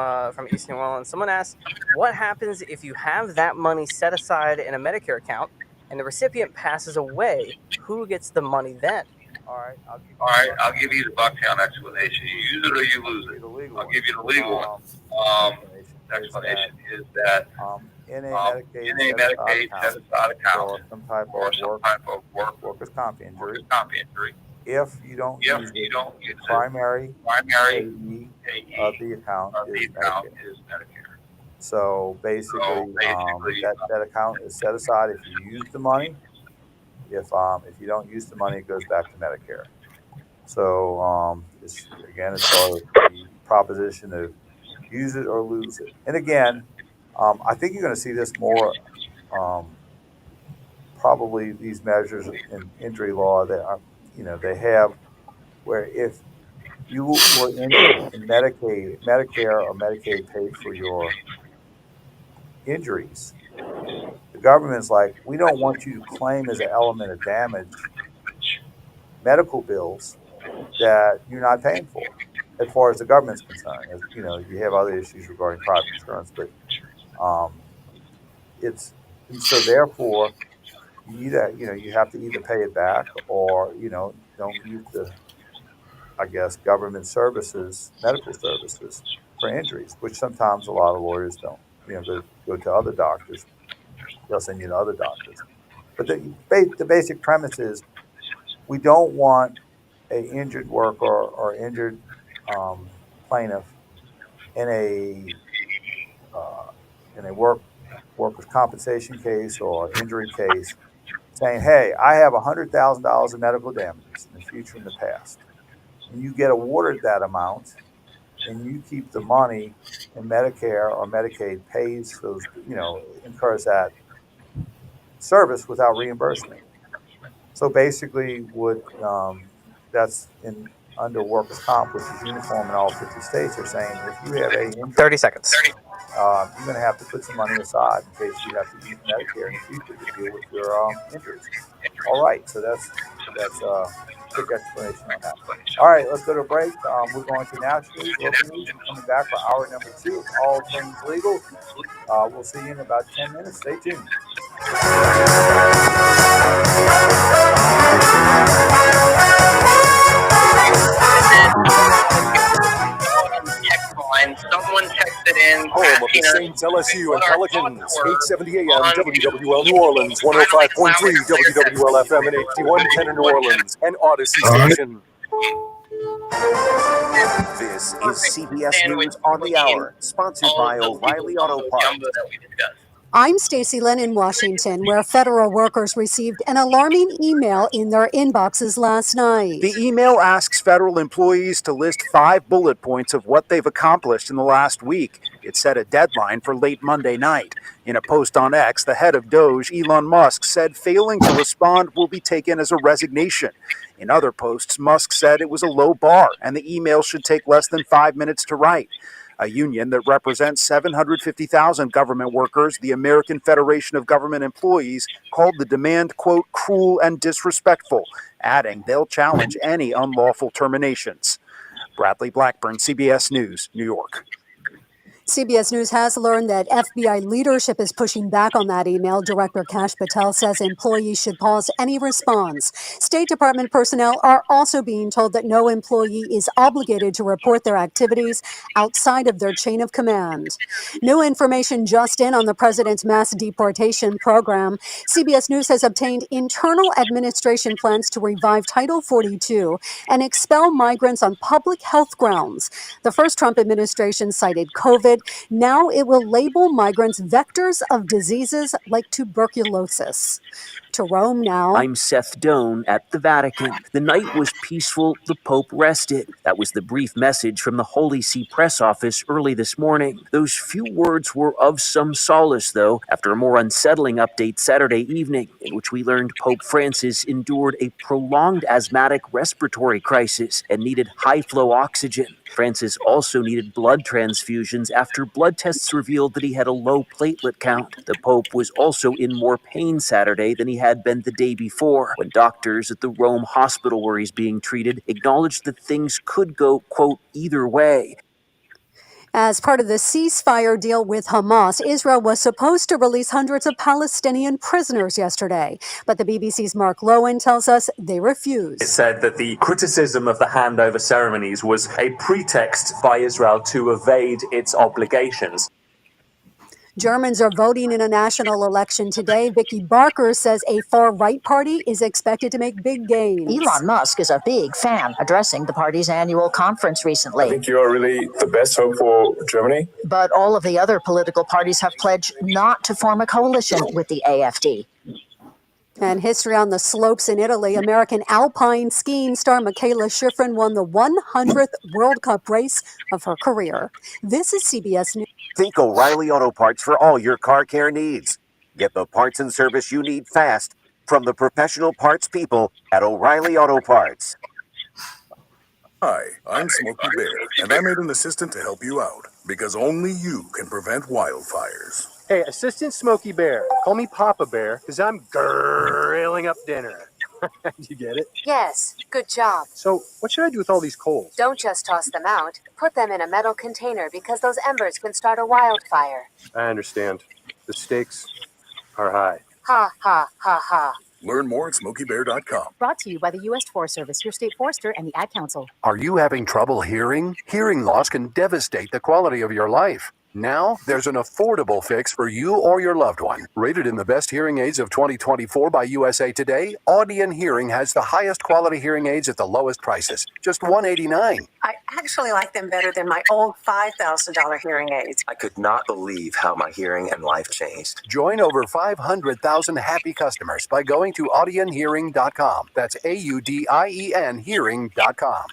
East New Orleans. Someone asked, what happens if you have that money set aside in a Medicare account and the recipient passes away? Who gets the money then? All right, I'll give you the Bucktown explanation. You use it or you lose it. I'll give you the legal one. Explanation is that in a Medicaid set aside account or some type of workers' comp injury, If you don't use it, the primary payee of the account is Medicare. So basically, that account is set aside if you use the money. If you don't use the money, it goes back to Medicare. So it's sort of the proposition of use it or lose it. And again, I think you're going to see this more. Probably these measures in injury law that are, they have where if you were injured and Medicare or Medicaid paid for your injuries, the government's like, we don't want you to claim as an element of damage medical bills that you're not paying for, as far as the government's concerned. As you know, you have other issues regarding private insurance, but so therefore you have to either pay it back or don't use the government services, medical services for injuries, which sometimes a lot of lawyers don't. Go to other doctors. They'll send you to other doctors. But the basic premise is we don't want an injured worker or injured plaintiff in a workers' compensation case or injury case saying, hey, I have $100,000 of medical damages in the future and the past. And you get awarded that amount and you keep the money, and Medicare or Medicaid pays those, incurs that service without reimbursement. So basically that's under workers' comp, which is uniform in all 50 states, are saying if you have a injury, 30 seconds. You're going to have to put some money aside in case you have to use Medicare in the future to deal with your injuries. All right, so that's a quick explanation on that. All right, let's go to a break. We're going to national news, local news, and coming back for hour number 2 of All Things Legal. We'll see you in about 10 minutes. Stay tuned. Someone texted in. Home of the Saints, LSU, and Pelicans. 870 AM, WWL New Orleans, 105.3 WWL FM, and HD 110 in New Orleans, and Odyssey Station. This is CBS News on the Hour, sponsored by O'Reilly Auto Parts. I'm Stacy Lynn in Washington, where federal workers received an alarming email in their inboxes last night. The email asks federal employees to list 5 bullet points of what they've accomplished in the last week. It set a deadline for late Monday night. In a post on X, the head of Doge, Elon Musk, said failing to respond will be taken as a resignation. In other posts, Musk said it was a low bar and the email should take less than 5 minutes to write. A union that represents 750,000 government workers, the American Federation of Government Employees, called the demand, quote, cruel and disrespectful, adding they'll challenge any unlawful terminations. Bradley Blackburn, CBS News, New York. CBS News has learned that FBI leadership is pushing back on that email. Director Kash Patel says employees should pause any response. State Department personnel are also being told that no employee is obligated to report their activities outside of their chain of command. New information just in on the president's mass deportation program. CBS News has obtained internal administration plans to revive Title 42 and expel migrants on public health grounds. The first Trump administration cited COVID. Now it will label migrants vectors of diseases like tuberculosis. To Rome now. I'm Seth Doan at the Vatican. The night was peaceful. The Pope rested. That was the brief message from the Holy See press office early this morning. Those few words were of some solace, though, after a more unsettling update Saturday evening, in which we learned Pope Francis endured a prolonged asthmatic respiratory crisis and needed high-flow oxygen. Francis also needed blood transfusions after blood tests revealed that he had a low platelet count. The Pope was also in more pain Saturday than he had been the day before, when doctors at the Rome hospital where he's being treated acknowledged that things could go, quote, either way. As part of the ceasefire deal with Hamas, Israel was supposed to release hundreds of Palestinian prisoners yesterday. But the BBC's Mark Lowen tells us they refused. It said that the criticism of the handover ceremonies was a pretext by Israel to evade its obligations. Germans are voting in a national election today. Vicky Barker says a far-right party is expected to make big gains. Elon Musk is a big fan, addressing the party's annual conference recently. I think you are really the best hope for Germany. But all of the other political parties have pledged not to form a coalition with the AfD. And history on the slopes in Italy. American alpine skiing star Michaela Schifrin won the 100th World Cup race of her career. This is CBS News. Think O'Reilly Auto Parts for all your car care needs. Get the parts and service you need fast from the professional parts people at O'Reilly Auto Parts. Hi, I'm Smokey Bear, and I made an assistant to help you out, because only you can prevent wildfires. Hey, Assistant Smokey Bear, call me Papa Bear, because I'm grilling up dinner. You get it? Yes, good job. So, what should I do with all these coals? Don't just toss them out. Put them in a metal container because those embers can start a wildfire. I understand. The stakes are high. Ha, ha, ha, ha. Learn more at SmokeyBear.com. Brought to you by the U.S. Forest Service, your state forester, and the Ad Council. Are you having trouble hearing? Hearing loss can devastate the quality of your life. Now, there's an affordable fix for you or your loved one. Rated in the best hearing aids of 2024 by USA Today, Audion Hearing has the highest quality hearing aids at the lowest prices. Just $189. I actually like them better than my old $5,000 hearing aids. I could not believe how my hearing and life changed. Join over 500,000 happy customers by going to audionhearing.com. That's AUDIEN hearing.com.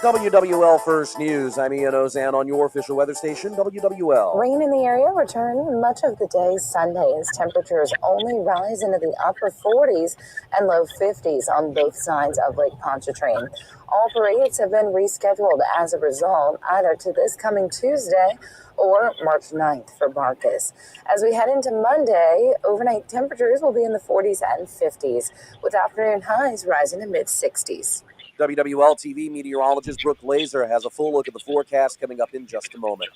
WWL First News. I'm Ian Ozan on your official weather station, WWL. Rain in the area return much of the day Sunday as temperatures only rise into the upper 40s and low 50s on both sides of Lake Pontchartrain. All parades have been rescheduled as a result, either to this coming Tuesday or March 9th for Marcus. As we head into Monday, overnight temperatures will be in the 40s and 50s, with afternoon highs rising to mid-60s. WWL TV meteorologist Brooke Laser has a full look at the forecast coming up in just a moment.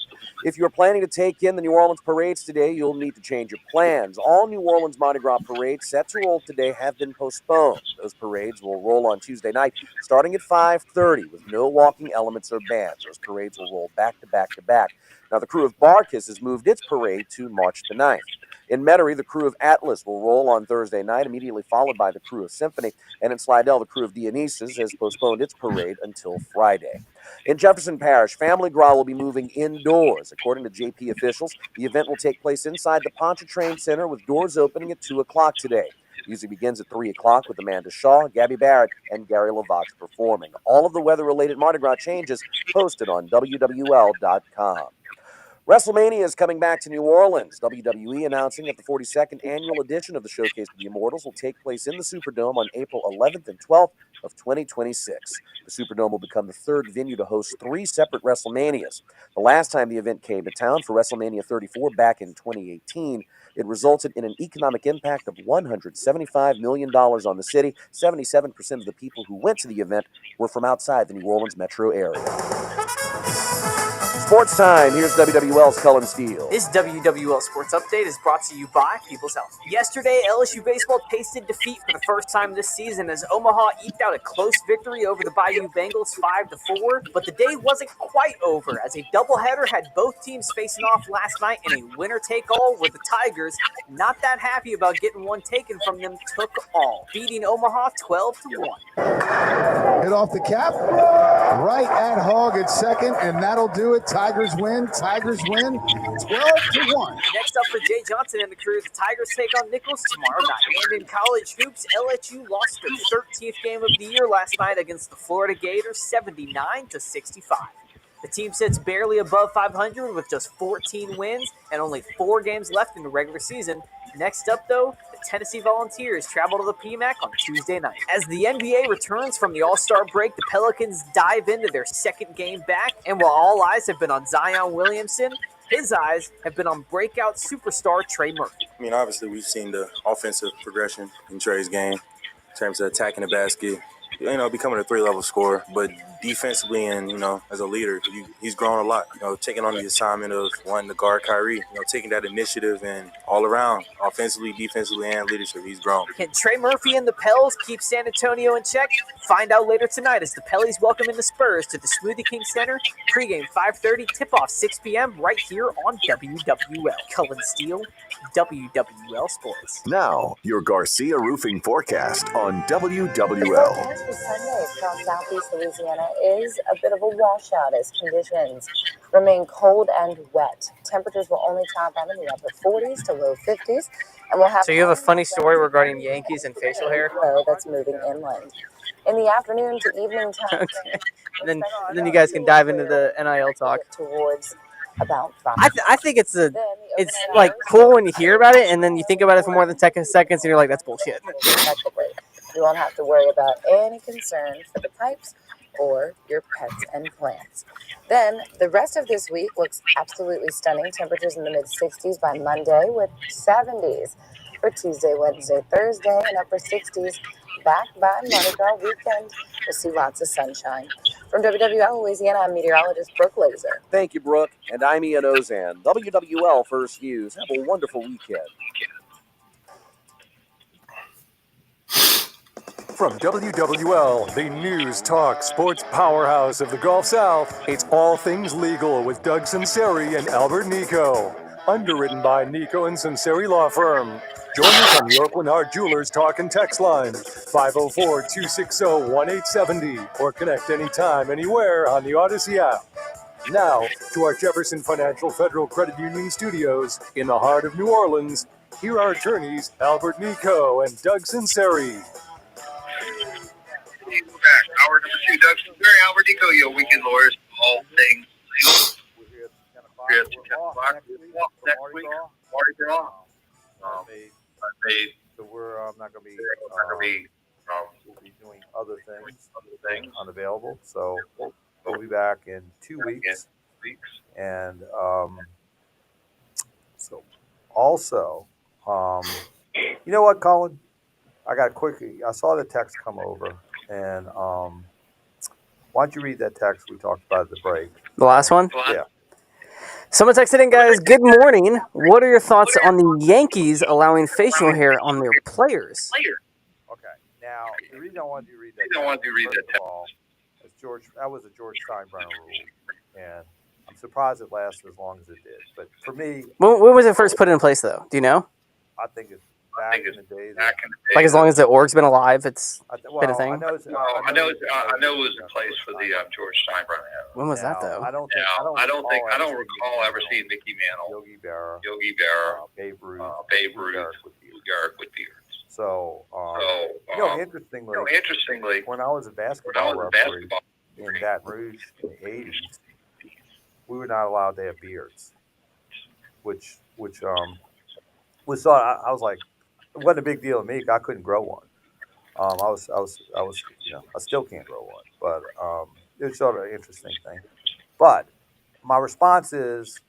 If you're planning to take in the New Orleans parades today, you'll need to change your plans. All New Orleans Mardi Gras parades set to roll today have been postponed. Those parades will roll on Tuesday night, starting at 5:30, with no walking elements or bands. Those parades will roll back to back to back. Now, the crew of Barkis has moved its parade to March the 9th. In Metairie, the crew of Atlas will roll on Thursday night, immediately followed by the crew of Symphony. And in Slidell, the crew of Dionysus has postponed its parade until Friday. In Jefferson Parish, Family Gras will be moving indoors. According to JP officials, the event will take place inside the Pontchartrain Center with doors opening at 2 o'clock today. Music begins at 3 o'clock with Amanda Shaw, Gabby Barrett, and Gary LaVox performing. All of the weather-related Mardi Gras changes posted on WWL.com. WrestleMania is coming back to New Orleans. WWE announcing that the 42nd annual edition of the Showcase of the Immortals will take place in the Superdome on April 11th and 12th of 2026. The Superdome will become the third venue to host 3 separate WrestleManias. The last time the event came to town for WrestleMania 34 back in 2018, it resulted in an economic impact of $175 million on the city. 77% of the people who went to the event were from outside the New Orleans metro area. Sports time. Here's WWL's Cullen Steele. This WWL Sports Update is brought to you by People's Health. Yesterday, LSU baseball tasted defeat for the first time this season as Omaha eked out a close victory over the Bayou Bengals 5-4. But the day wasn't quite over as a doubleheader had both teams facing off last night in a winner-take-all where the Tigers, not that happy about getting one taken from them, took all, beating Omaha 12-1. Hit off the cap, right at Hogg at second, and that'll do it. Tigers win. Tigers win 12-1. Next up for Jay Johnson and the crew, the Tigers take on Nichols tomorrow night. And in college hoops, LSU lost their 13th game of the year last night against the Florida Gators, 79-65. The team sits barely above 500 with just 14 wins and only 4 games left in the regular season. Next up, though, the Tennessee Volunteers travel to the PMAC on Tuesday night. As the NBA returns from the All-Star break, the Pelicans dive into their second game back, and while all eyes have been on Zion Williamson, his eyes have been on breakout superstar Trey Murphy. I mean, obviously, we've seen the offensive progression in Trey's game in terms of attacking the basket, becoming a 3-level scorer, but defensively and, as a leader, he's grown a lot, taking on the assignment of wanting to guard Kyrie, taking that initiative and all around, offensively, defensively, and leadership, he's grown. Can Trey Murphy and the Pels keep San Antonio in check? Find out later tonight as the Pellies welcome in the Spurs to the Smoothie King Center. Pregame 5:30, tip-off 6 p.m. right here on WWL. Cullen Steele, WWL Sports. Now, your Garcia Roofing forecast on The WWL. forecast for Sunday across southeast Louisiana is a bit of a washout as conditions remain cold and wet. Temperatures will only top out in the upper 40s to low 50s, and we'll have. So you have a funny story regarding Yankees and facial hair? Low that's moving inland. In the afternoon to evening time. Okay. And then you guys can dive into the NIL talk. Towards about 5. I think it's like cool when you hear about it, and then you think about it for more than 10 seconds, and you're like, that's bullshit. You won't have to worry about any concern for the pipes or your pets and plants. Then the rest of this week looks absolutely stunning. Temperatures in the mid-60s by Monday with 70s for Tuesday, Wednesday, Thursday, and upper 60s back by Mardi Gras weekend. We'll see lots of sunshine. From WWL Louisiana, I'm meteorologist Brooke Laser. Thank you, Brooke. And I'm Ian Ozan. WWL First News. Have a wonderful weekend. From WWL, the news, talk, sports powerhouse of the Gulf South, it's All Things Legal with Doug Sunseri and Albert Nicaud. Underwritten by Nicaud and Sunseri Law Firm. Join us on the Oakland Heart Jewelers talk and text line, 504-260-1870, or connect anytime, anywhere on the Odyssey app. Now, to our Jefferson Financial Federal Credit Union studios in the heart of New Orleans, here are attorneys Albert Nicaud and Doug Sunseri. We're back. Hour number 2, Doug Sunseri, Albert Nicaud, your weekend lawyers, all things legal. We're here at 10 o'clock. Next week, Mardi Gras. So we're not going to be. We'll be doing other things unavailable. So we'll be back in 2 weeks. And so also, you know what, Colin? I saw the text come over, and why don't you read that text we talked about at the break? The last one? Yeah. Someone texted in, guys, good morning. What are your thoughts on the Yankees allowing facial hair on their players? Okay. Now, the reason I wanted you to read that that was a George Steinbrenner rule, and I'm surprised it lasted as long as it did. But for me... When was it first put in place, though? Do you know? I think it's back in the day. Like, as long as the org's been alive, it's been a thing? I know it was in place for the George Steinbrenner. When was that, though? I don't recall ever seeing Mickey Mantle, Yogi Berra, Babe Ruth, Garrett with beards. So, interestingly, when I was a basketball referee in Baton Rouge in the 80s, we were not allowed to have beards, which was thought. I was like, it wasn't a big deal to me. I couldn't grow one. I still can't grow one, but it's sort of an interesting thing. But my response is,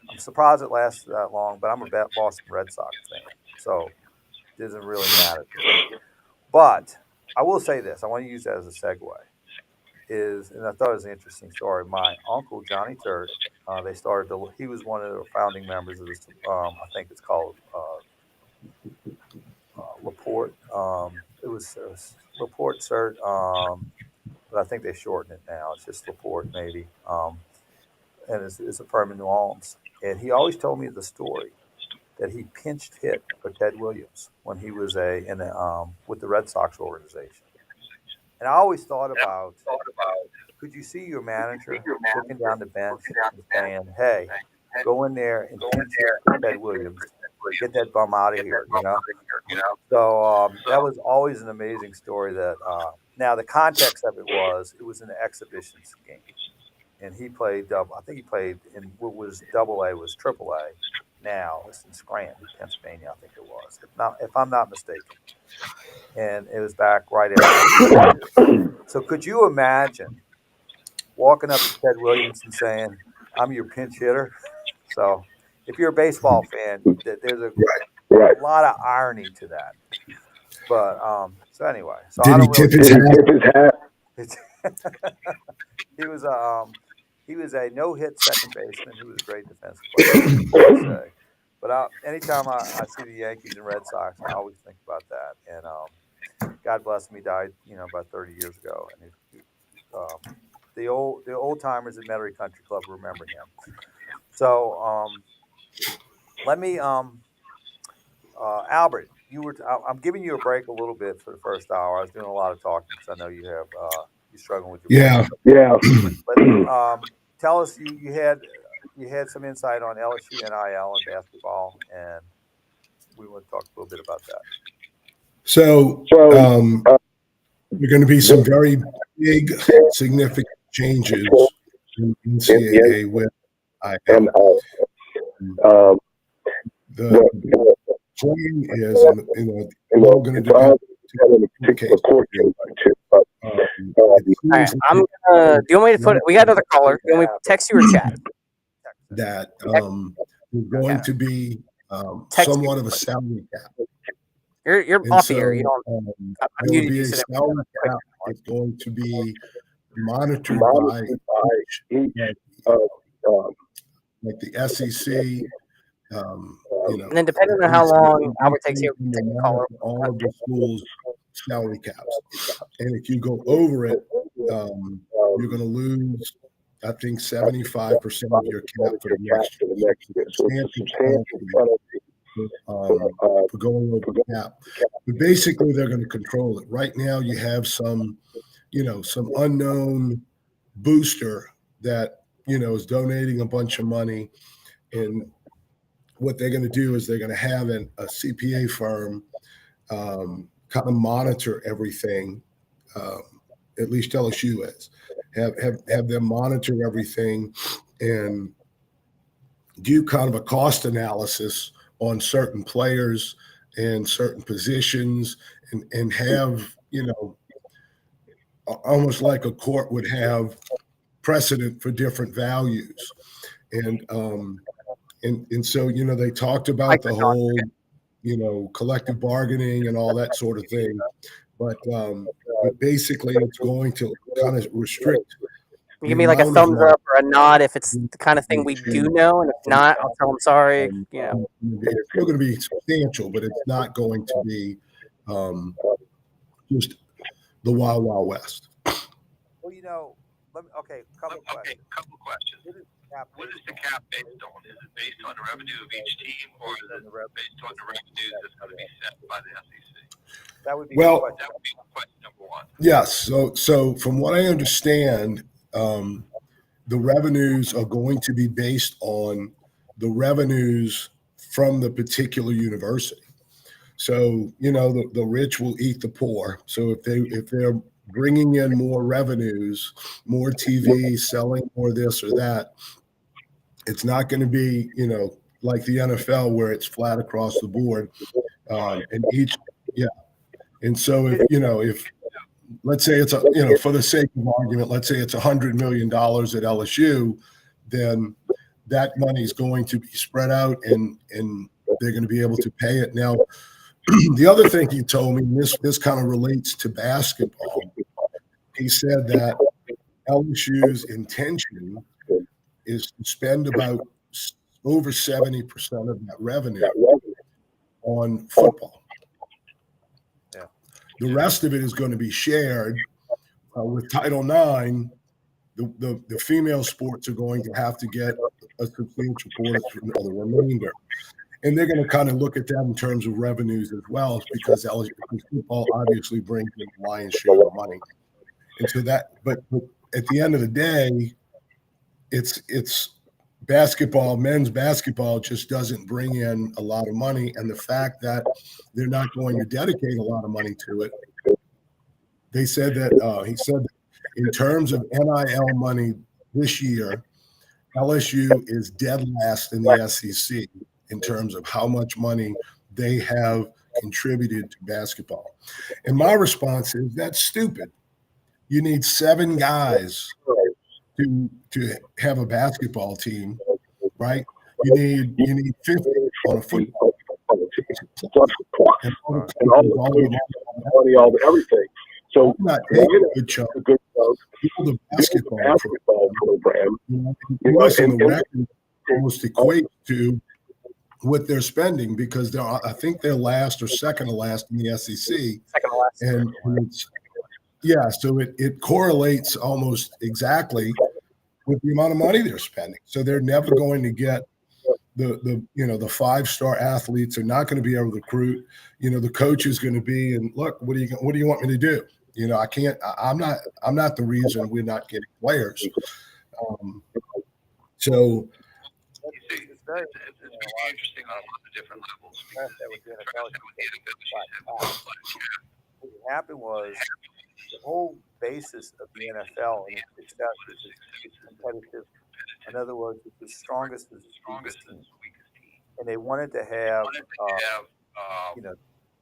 I'm surprised it lasted that long, but I'm a Boston Red Sox fan, so it doesn't really matter to me. But I will say this, I want to use that as a segue, and I thought it was an interesting story. My uncle, Johnny Turt, he was one of the founding members of this, I think it's called Laporte. It was Laporte Cert, but I think they shortened it now. It's just Laporte, maybe. And it's a firm in New Orleans. And he always told me the story that he pinched hit for Ted Williams when he was with the Red Sox organization. And I always thought about, could you see your manager looking down the bench and saying, hey, go in there and pinch hit Ted Williams, get that bum out of here, you know? So that was always an amazing story. That now the context of it was an exhibition game, and he played double. I think he played in what was AA was AAA. Now it's in Scranton, Pennsylvania. I think it was, if I'm not mistaken. And it was back right after. So could you imagine walking up to Ted Williams and saying, "I'm your pinch hitter"? So if you're a baseball fan, there's a lot of irony to that. But So anyway, so Did I he don't really tip his hat? he was a no-hit second baseman who was a great defensive player, I would say. But anytime I see the Yankees and Red Sox, I always think about that. And God bless him, he died, about 30 years ago. And the old timers at Metairie Country Club remember him. So let me, Albert, I'm giving you a break a little bit for the first hour. I was doing a lot of talking because I know you're struggling with your voice. Yeah. But tell us, you had some insight on LSU NIL and basketball, and we want to talk a little bit about that. So there are going to be some very big, significant changes in NCAA with IL. The plan is, we're going to do a particular court I'm gonna. Do you want me to put? We got another caller. Do you want me to text you or chat? that is going to be somewhat of a salary cap. You're And off so, here. You don't. there will be a salary cap that's going to be monitored by like the SEC. And then depending on how long Albert takes here, we can take the caller. All of the schools' salary caps, and if you go over it, you're going to lose, I think, 75% of your cap for the next year. Substantial penalty for going over the cap. But basically, they're going to control it. Right now, you have some unknown booster that is donating a bunch of money, and what they're going to do is they're going to have a CPA firm kind of monitor everything. At least LSU is have them monitor everything and do kind of a cost analysis on certain players and certain positions, and have almost like a court would have precedent for different values. And so, they talked about the whole, collective bargaining and all that sort of thing. But basically, it's going to kind of restrict. You give me like a thumbs up or a nod if it's the kind of thing we do know, and if not, I'll tell them sorry. It's still going to be substantial, but it's not going to be just the Wild Wild West. Well, couple questions. What is the cap based on? Is it based on the revenue of each team, or is it based on the revenue that's going to be set by the SEC? That would be question number one. Yes. So from what I understand, the revenues are going to be based on the revenues from the particular university. So the rich will eat the poor. So if they're bringing in more revenues, more TV, selling more this or that, it's not going to be like the NFL where it's flat across the board. And so if let's say it's for the sake of argument, let's say it's $100 million at LSU, then that money is going to be spread out and they're going to be able to pay it. Now, the other thing he told me, and this kind of relates to basketball, he said that LSU's intention is to spend about over 70% of that revenue on football. Yeah. The rest of it is going to be shared with Title IX. The female sports are going to have to get a substantial portion of the remainder. And they're going to kind of look at that in terms of revenues as well, because football obviously brings in the lion's share of money. And so but at the end of the day, it's basketball. Men's basketball just doesn't bring in a lot of money, and the fact that they're not going to dedicate a lot of money to it. He said that in terms of NIL money this year, LSU is dead last in the SEC in terms of how much money they have contributed to basketball. And my response is, that's stupid. You need 7 guys to have a basketball team, right? You need 50 on a football team. and all the coaches, all the money, all the everything. So not taking a good chunk, people the basketball program, listen, the record almost equates to what they're spending because I think they're last or second to last in the SEC. Second to last. And it's, yeah, so it correlates almost exactly with the amount of money they're spending. So they're never going to get the 5-star athletes are not going to be able to recruit. The coach is going to be, and look, what do you want me to do? I can't. I'm not the reason we're not getting players. So it's very interesting on a lot of different levels. What happened was the whole basis of the NFL and its success is it's competitive. In other words, it's the strongest is the weakest team. And they wanted to have,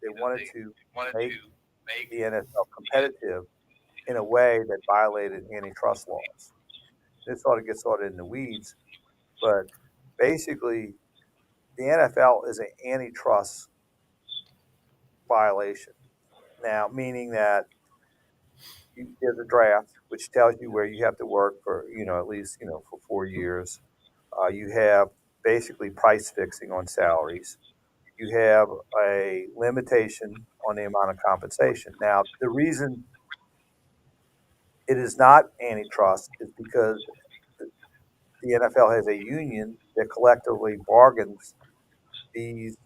they wanted to make the NFL competitive in a way that violated antitrust laws. This sort of gets in the weeds, but basically, the NFL is an antitrust violation. Now, meaning that there's a draft, which tells you where you have to work for, at least, for 4 years. You have basically price fixing on salaries. You have a limitation on the amount of compensation. Now, the reason it is not antitrust is because the NFL has a union that collectively bargains these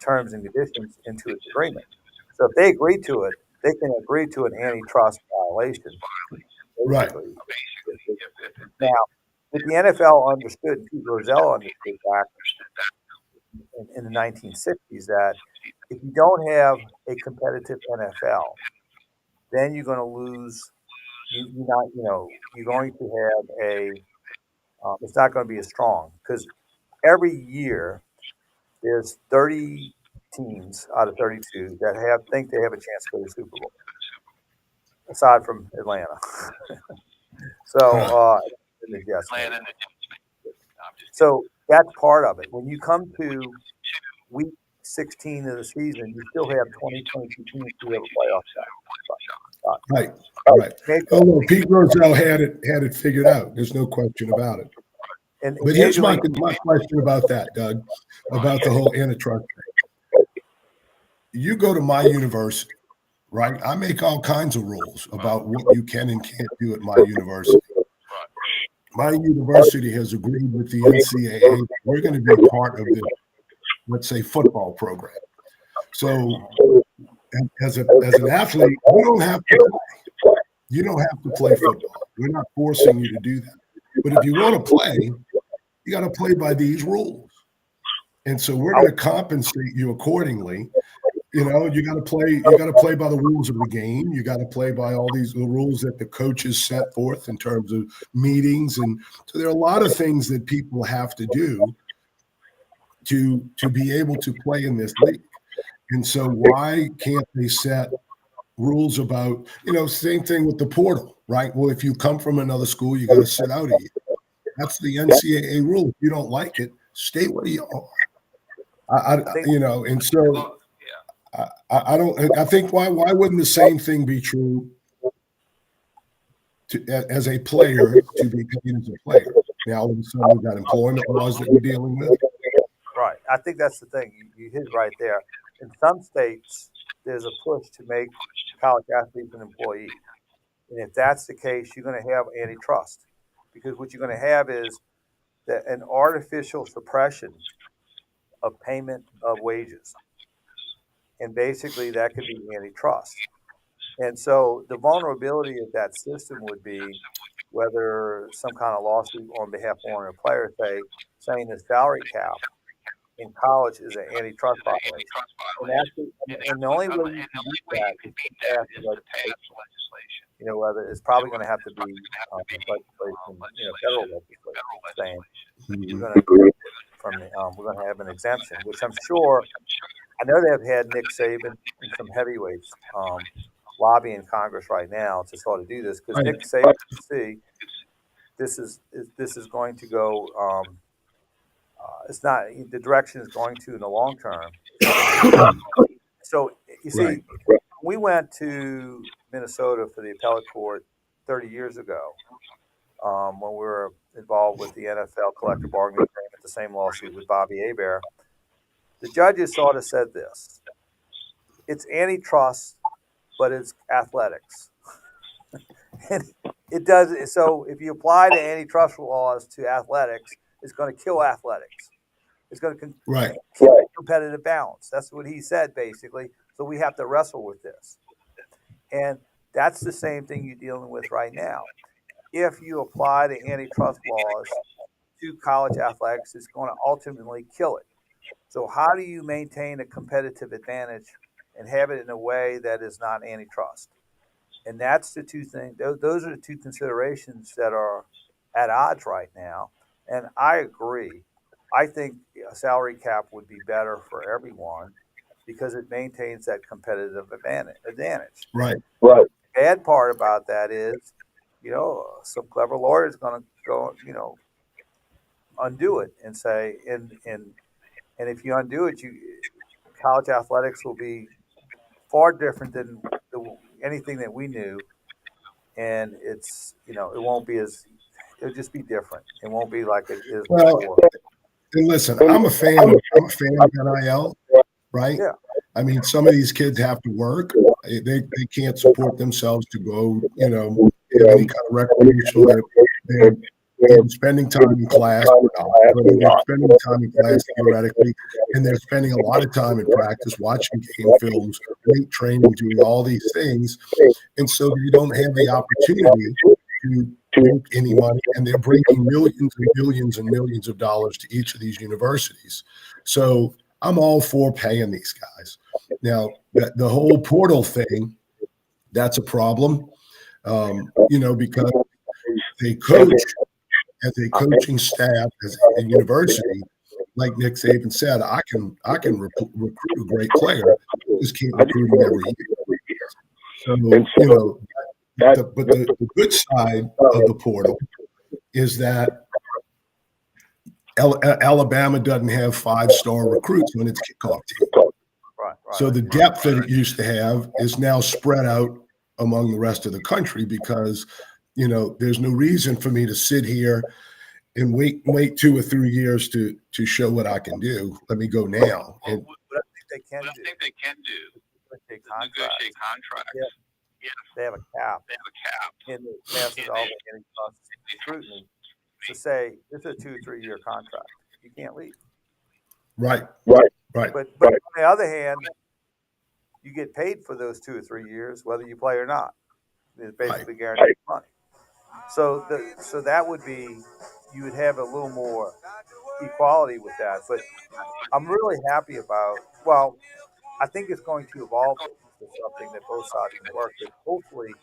terms and conditions into its agreement. So if they agree to it, they can agree to an antitrust violation. Right. Now, what the NFL understood, Pete Rozelle understood back in the 1960s, that if you don't have a competitive NFL, then you're going to lose. You're going to have it's not going to be as strong because every year there's 30 teams out of 32 that think they have a chance to go to the Super Bowl, aside from Atlanta. So that's part of it. When you come to week 16 of the season, you still have 22 teams who have a playoff shot. Right. Oh, no, Pete Rozelle had it figured out. There's no question about it. But here's my question about that, Doug, about the whole antitrust thing. You go to my university, right? I make all kinds of rules about what you can and can't do at my university. My university has agreed with the NCAA. We're going to be part of the, let's say, football program. So as an athlete, you don't have to play. You don't have to play football. We're not forcing you to do that. But if you want to play, you got to play by these rules. And so we're going to compensate you accordingly. You got to play by the rules of the game. You got to play by all the rules that the coaches set forth in terms of meetings. And so there are a lot of things that people have to do to be able to play in this league. And so why can't they set rules about, same thing with the portal, right? Well, if you come from another school, you got to sit out a year. That's the NCAA rule. If you don't like it, stay where you are. And so I don't. I think why wouldn't the same thing be true as a player to be paid as a player? Now all of a sudden we've got employment laws that we're dealing with. Right. I think that's the thing. You hit right there. In some states, there's a push to make college athletes an employee. And if that's the case, you're going to have antitrust. Because what you're going to have is an artificial suppression of payment of wages. And basically that could be antitrust. And so the vulnerability of that system would be whether some kind of lawsuit on behalf of one of the players saying the salary cap in college is an antitrust violation. And the only way you can beat that is to pass legislation. Whether it's probably going to have to be legislation, federal legislation saying we're going to have an exemption, which I'm sure. I know they've had Nick Saban and some heavyweights lobbying Congress right now to sort of do this because Nick Saban this is going to go it's not the direction it's going to in the long term. So you see, Right. we went to Minnesota for the appellate court 30 years ago when we were involved with the NFL collective bargaining agreement, the same lawsuit with Bobby Hebert. The judges sort of said this: it's antitrust, but it's athletics. And it does. So if you apply the antitrust laws to athletics, it's going to kill athletics. It's going to Right. kill competitive balance. That's what he said, basically. So we have to wrestle with this. And that's the same thing you're dealing with right now. If you apply the antitrust laws to college athletics, it's going to ultimately kill it. So how do you maintain a competitive advantage and have it in a way that is not antitrust? And that's the two things. Those are the two considerations that are at odds right now. And I agree. I think a salary cap would be better for everyone because it maintains that competitive advantage. Right. The bad part about that is, some clever lawyer is going to go, undo it and say, and if you undo it, college athletics will be far different than anything that we knew, and it won't be it'll just be different. It won't be like it is Well, before. and listen, I'm a fan of NIL, right? Yeah. I mean, some of these kids have to work. They can't support themselves to go, get any kind of recreational. They're spending time in class, but they're spending time in class theoretically, and they're spending a lot of time in practice, watching game films, weight training, doing all these things, and so you don't have the opportunity to make any money, and they're bringing millions and millions and millions of dollars to each of these universities. So I'm all for paying these guys. Now, the whole portal thing, that's a problem, because they coach as a coaching staff, as a university, like Nick Saban said, I can recruit a great player, just can't recruit him every year. So, but the good side of the portal is that Alabama doesn't have 5-star recruits on its kickoff team. Right. So the depth that it used to have is now spread out among the rest of the country because, there's no reason for me to sit here and wait 2 or 3 years to show what I can do. Let me go now. And What I think they can do. Negotiate contracts. Yeah. They have a cap. And it passes all the antitrust scrutiny to say this is a 2 or 3 year contract. You can't leave. Right. But on the other hand, you get paid for those 2 or 3 years, whether you play or not. It's basically guaranteed money. So that would be, you would have a little more equality with that. But I'm really happy about. Well, I think it's going to evolve to something that both sides can work. But hopefully,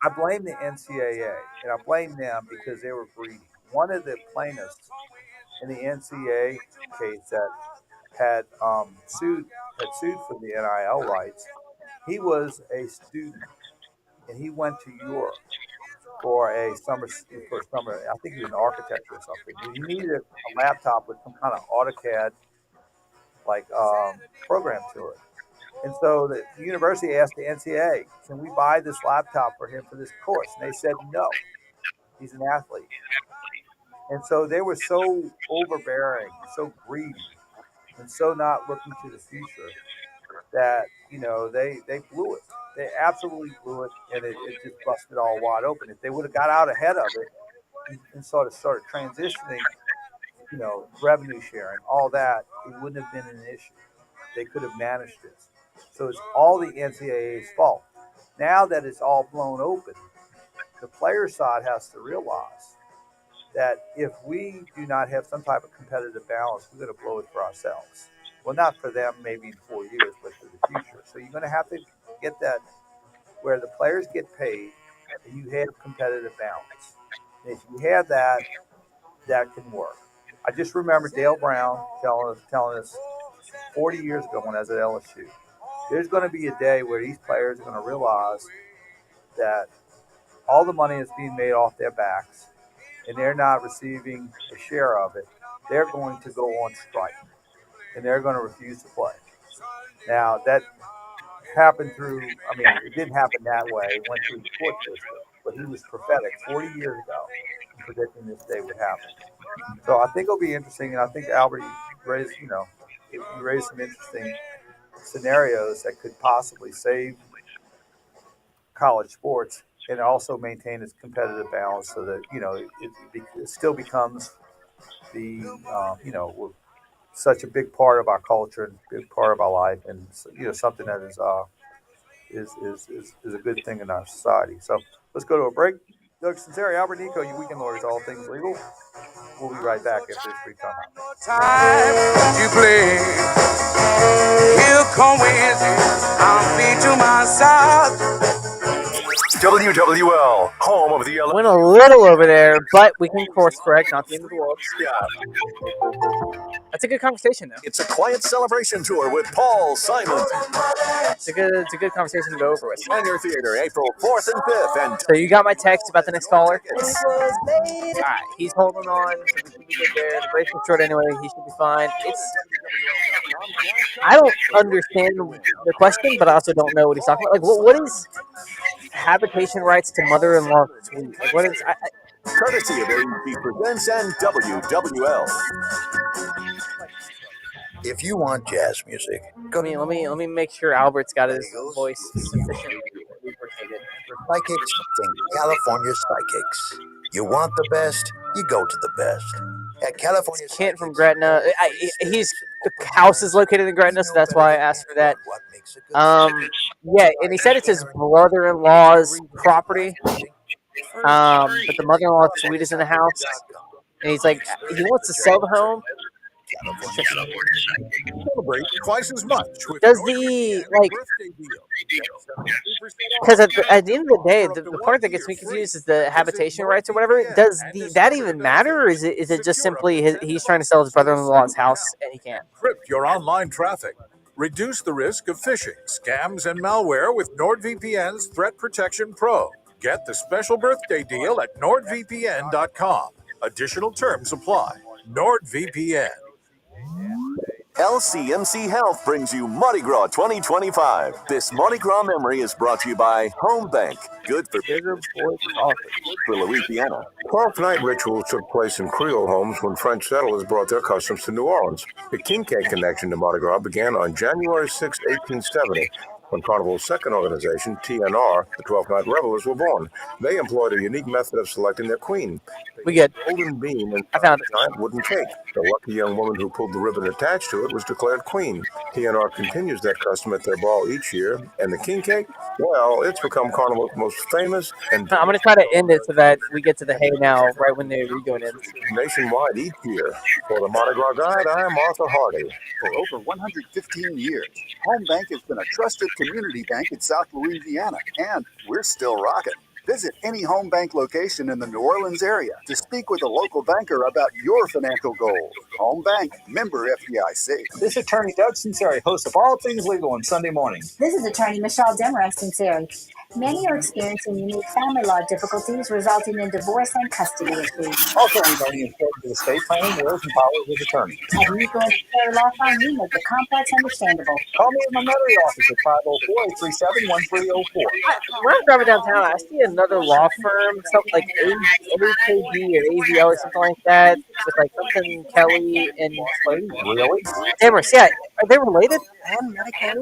I blame the NCAA, and I blame them because they were greedy. One of the plaintiffs in the NCAA case that had sued for the NIL rights, he was a student, and he went to Europe for summer. I think he was in architecture or something. And he needed a laptop with some kind of AutoCAD program to it. And so the university asked the NCAA, "Can we buy this laptop for him for this course?" And they said no. He's an athlete. And so they were so overbearing, so greedy, and so not looking to the future that they blew it. They absolutely blew it, and it just busted all wide open. If they would have got out ahead of it and sort of started transitioning, revenue sharing, all that, it wouldn't have been an issue. They could have managed this. So it's all the NCAA's fault. Now that it's all blown open, the player side has to realize that if we do not have some type of competitive balance, we're going to blow it for ourselves. Well, not for them, maybe in 4 years, but for the future. So you're going to have to get that where the players get paid and you have competitive balance. And if you have that, that can work. I just remember Dale Brown telling us 40 years ago when I was at LSU, there's going to be a day where these players are going to realize that all the money is being made off their backs and they're not receiving a share of it. they're going to go on strike, and they're going to refuse to play. Now, that happened through, I mean, it didn't happen that way. It went through the court system, but he was prophetic 40 years ago in predicting this day would happen. So I think it'll be interesting, and I think Albert raised, you raised some interesting scenarios that could possibly save college sports and also maintain its competitive balance so that, it still becomes the, such a big part of our culture and big part of our life, and something that is a good thing in our society. So let's go to a break. Doug Sunseri, Albert Nicaud, you weekend lawyers, all things legal. We'll be right back after this brief time out. Time you play, here come Wednesday, I'll be to my side. WWL, home of the Went a little over there, but we can course correct, not the end of the world. That's a good conversation, though. It's a quiet celebration tour with Paul Simon. It's a good conversation to go over with. Pioneer Theater, April 4th and 5th. And so you got my text about the next caller? All right, he's holding on. So we should be good there. The break is short anyway. He should be fine. I don't understand the question, but I also don't know what he's talking about. Like, what is habitation rights to mother-in-law suite? Like, what is? Courtesy of ABC Presents and WWL. If you want jazz music, let me make sure Albert's got his voice sufficiently lubricated. Psychics think California Psychics. You want the best, you go to the best. At California Psychics. Kent from Gretna. The house is located in Gretna, so that's why I asked for that. Yeah, and he said it's his brother-in-law's property. But the mother-in-law suite is in the house, and he's like, he wants to sell the home. Celebrate twice as much. Does the because at the end of the day, the part that gets me confused is the habitation rights or whatever. Does that even matter, or is it just simply he's trying to sell his brother-in-law's house and he can't? Encrypt your online traffic. Reduce the risk of phishing, scams, and malware with NordVPN's Threat Protection Pro. Get the special birthday deal at NordVPN.com. Additional terms apply. NordVPN. LCMC Health brings you Mardi Gras 2025. This Mardi Gras memory is brought to you by Home Bank. Good for bigger boys for Louisiana. 12th night rituals took place in Creole homes when French settlers brought their customs to New Orleans. The Kincaid connection to Mardi Gras began on January 6, 1870. When Carnival's second organization, TNR, the 12th Night Revelers, were born. They employed a unique method of selecting their queen. We get golden bean and a giant wooden cake. The lucky young woman who pulled the ribbon attached to it was declared queen. TNR continues that custom at their ball each year. And the king cake, well, it's become Carnival's most famous. And I'm going to try to end it so that we get to the hay now, right when they're going in. Nationwide each year. For the Mardi Gras Guide, I am Arthur Hardy. For over 115 years, Home Bank has been a trusted community bank in South Louisiana, and we're still rocking. Visit any Home Bank location in the New Orleans area to speak with a local banker about your financial goals. Home Bank, member FDIC. This is attorney Doug Sunseri, host of All Things Legal on Sunday mornings. This is attorney Michelle Demarest Sunseri. Many are experiencing unique family law difficulties resulting in divorce and custody issues. Also, we know you important to the estate planning, wills, and powers of attorney. At Nico and Sunseri Law Firm, we make the complex understandable. Call me at my notary office at 504-837-1304. When I'm driving downtown, I see another law firm, something like AKD or AVL or something like that, with like something Kelly and Slade. Really? Demarest, yeah. Are they related? And Medicaid.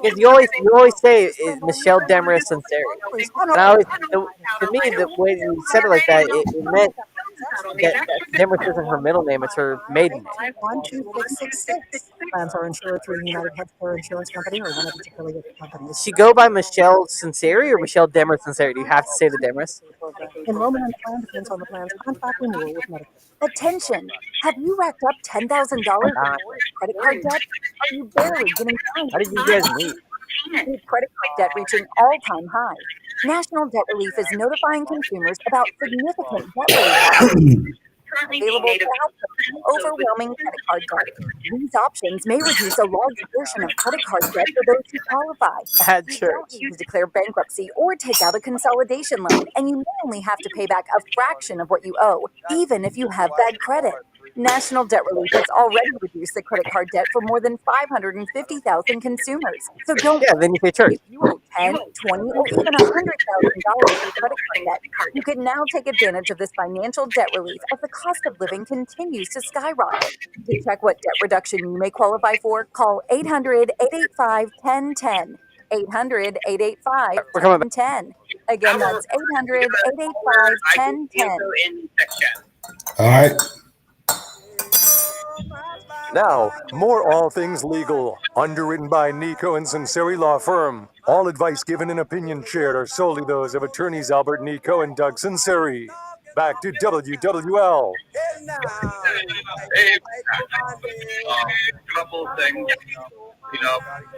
Because you always say is Michelle Demarest Sunseri. To me, the way you said it like that, it meant that Demarest isn't her middle name; it's her maiden name. 12666. Plans are insured through United Healthcare Insurance Company or one of its affiliate companies. Does she go by Michelle Sunseri or Michelle Demarest Sunseri? Do you have to say the Demarest? Enrollment on the plan depends on the plan's contract renewal with Medicaid. Attention! Have you racked up $10,000 in credit card debt? Are you barely getting by? How did you guys meet? Credit card debt reaching all-time highs. National Debt Relief is notifying consumers about significant debt relief. available to help them with overwhelming credit card debt. These options may reduce a large portion of credit card debt for those who qualify. At You church. don't need to declare bankruptcy or take out a consolidation loan, and you may only have to pay back a fraction of what you owe, even if you have bad credit. National Debt Relief has already reduced the credit card debt for more than 550,000 consumers. So don't Yeah, then you say church. if you owe 10, 20, or even $100,000 in credit card debt, you can now take advantage of this financial debt relief as the cost of living continues to skyrocket. To check what debt reduction you may qualify for, call 800-885-1010. 800-885-1010. Again, that's 800-885-1010. All right. Now, more All Things Legal, underwritten by Nicaud and Sunseri Law Firm. All advice given and opinion shared are solely those of attorneys Albert Nicaud and Doug Sunseri. Back to WWL. Hey, couple of things.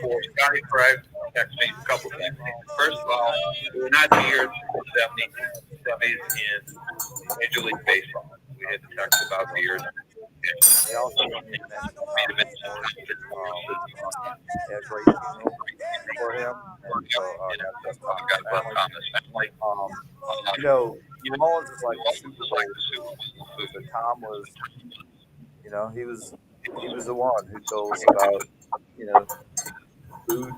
For Scotty Craig, text me a couple of things. First of all, we're not the year 70s in Major League Baseball. We had text about the years. They also had great for him, and so that's family. New Orleans is like the Super Bowl. So Tom was, he was the one who told us about, food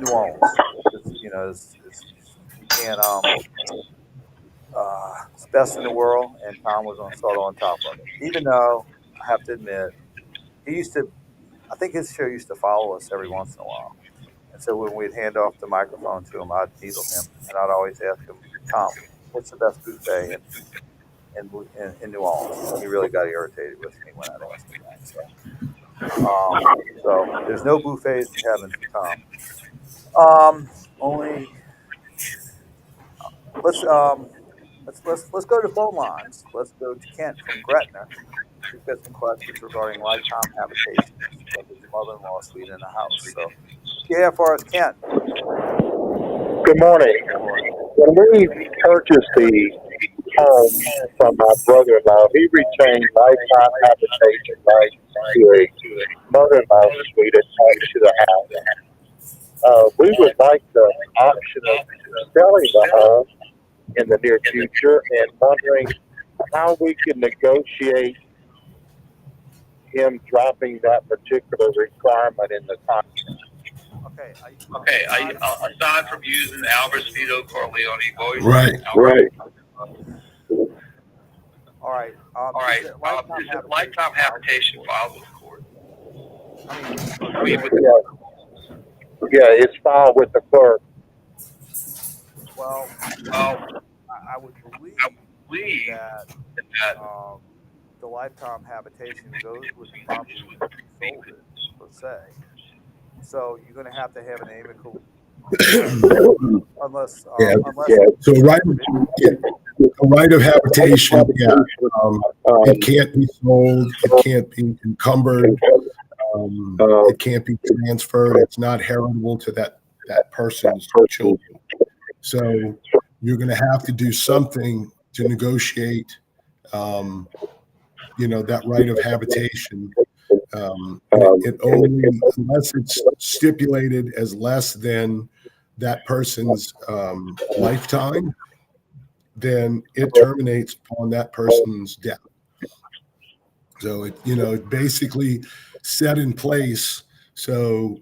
New Orleans. You can't it's best in the world, and Tom was sort of on top of it. Even though I have to admit, I think his show used to follow us every once in a while. And so when we'd hand off the microphone to him, I'd needle him, and I'd always ask him, Tom, what's the best buffet in New Orleans? And he really got irritated with me when I'd ask him that. So there's no buffets in heaven for Tom. Let's go to phone lines. Let's go to Kent from Gretna. We've got some questions regarding lifetime habitation. His mother-in-law suite in the house. So, yeah, for us, Kent. Good morning. When we purchased the home from my brother-in-law, he retained lifetime habitation rights to a mother-in-law suite attached to the house. We would like the option of selling the home in the near future, and wondering how we can negotiate him dropping that particular requirement in the contract. Okay. Aside from using Albert's Vito Corleone voice. Right. All right. Is it lifetime habitation filed with the court? Yeah, it's filed with the clerk. Well, I would believe that the lifetime habitation goes with the property that you sold it, per se. So you're going to have an amicable, unless. So right of habitation. Yeah. It can't be sold. It can't be encumbered. It can't be transferred. It's not heritable to that person's children. So you're going to have to do something to negotiate, that right of habitation. It only, unless it's stipulated as less than that person's lifetime, then it terminates upon that person's death. So it basically set in place. So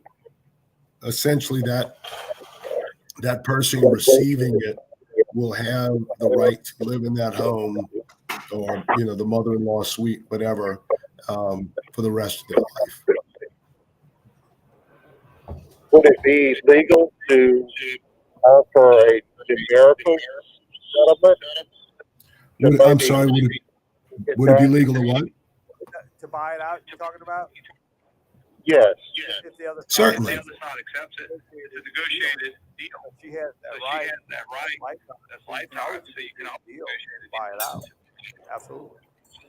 essentially that person receiving it will have the right to live in that home, or the mother-in-law suite, whatever, for the rest of their life. Would it be legal to offer a numerical settlement? I'm sorry, would it be legal to what? To buy it out, you're talking about? Yes. If the other Certainly. If the other side accepts it, it's a negotiated deal. She has that right. That's lifetime, so you can buy it out. Absolutely.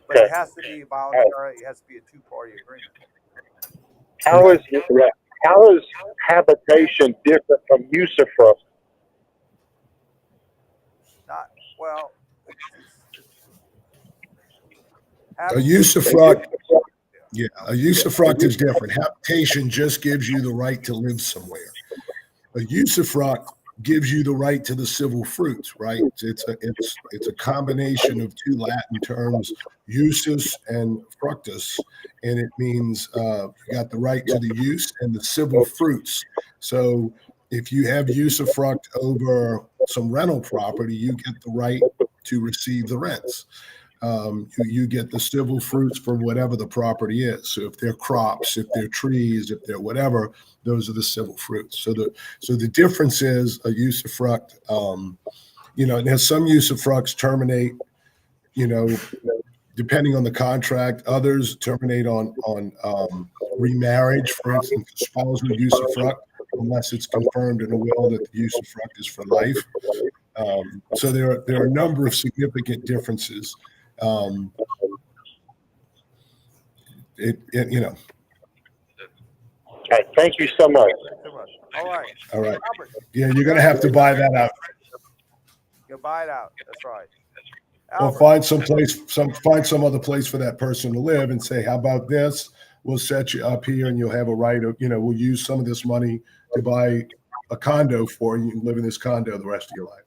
But it has to be voluntary. It has to be a two-party agreement. How is habitation different from usufruct? A usufruct, yeah, a usufruct is different. Habitation just gives you the right to live somewhere. A usufruct gives you the right to the civil fruits, right? It's a combination of two Latin terms, usus and fructus, and it means you got the right to the use and the civil fruits. So if you have usufruct over some rental property, you get the right to receive the rents. You get the civil fruits from whatever the property is. So if they're crops, if they're trees, if they're whatever, those are the civil fruits. So the difference is a usufruct. There's some usufructs terminate, depending on the contract. Others terminate on remarriage. For instance, the spousal usufruct, unless it's confirmed in a will that the usufruct is for life. So there are a number of significant differences. All right, thank you so much. All right. Yeah, you're going to have to buy that out. You'll buy it out. That's right. Or find some other place for that person to live and say, how about this? We'll set you up here and you'll have a right of, we'll use some of this money to buy a condo for you. You can live in this condo the rest of your life.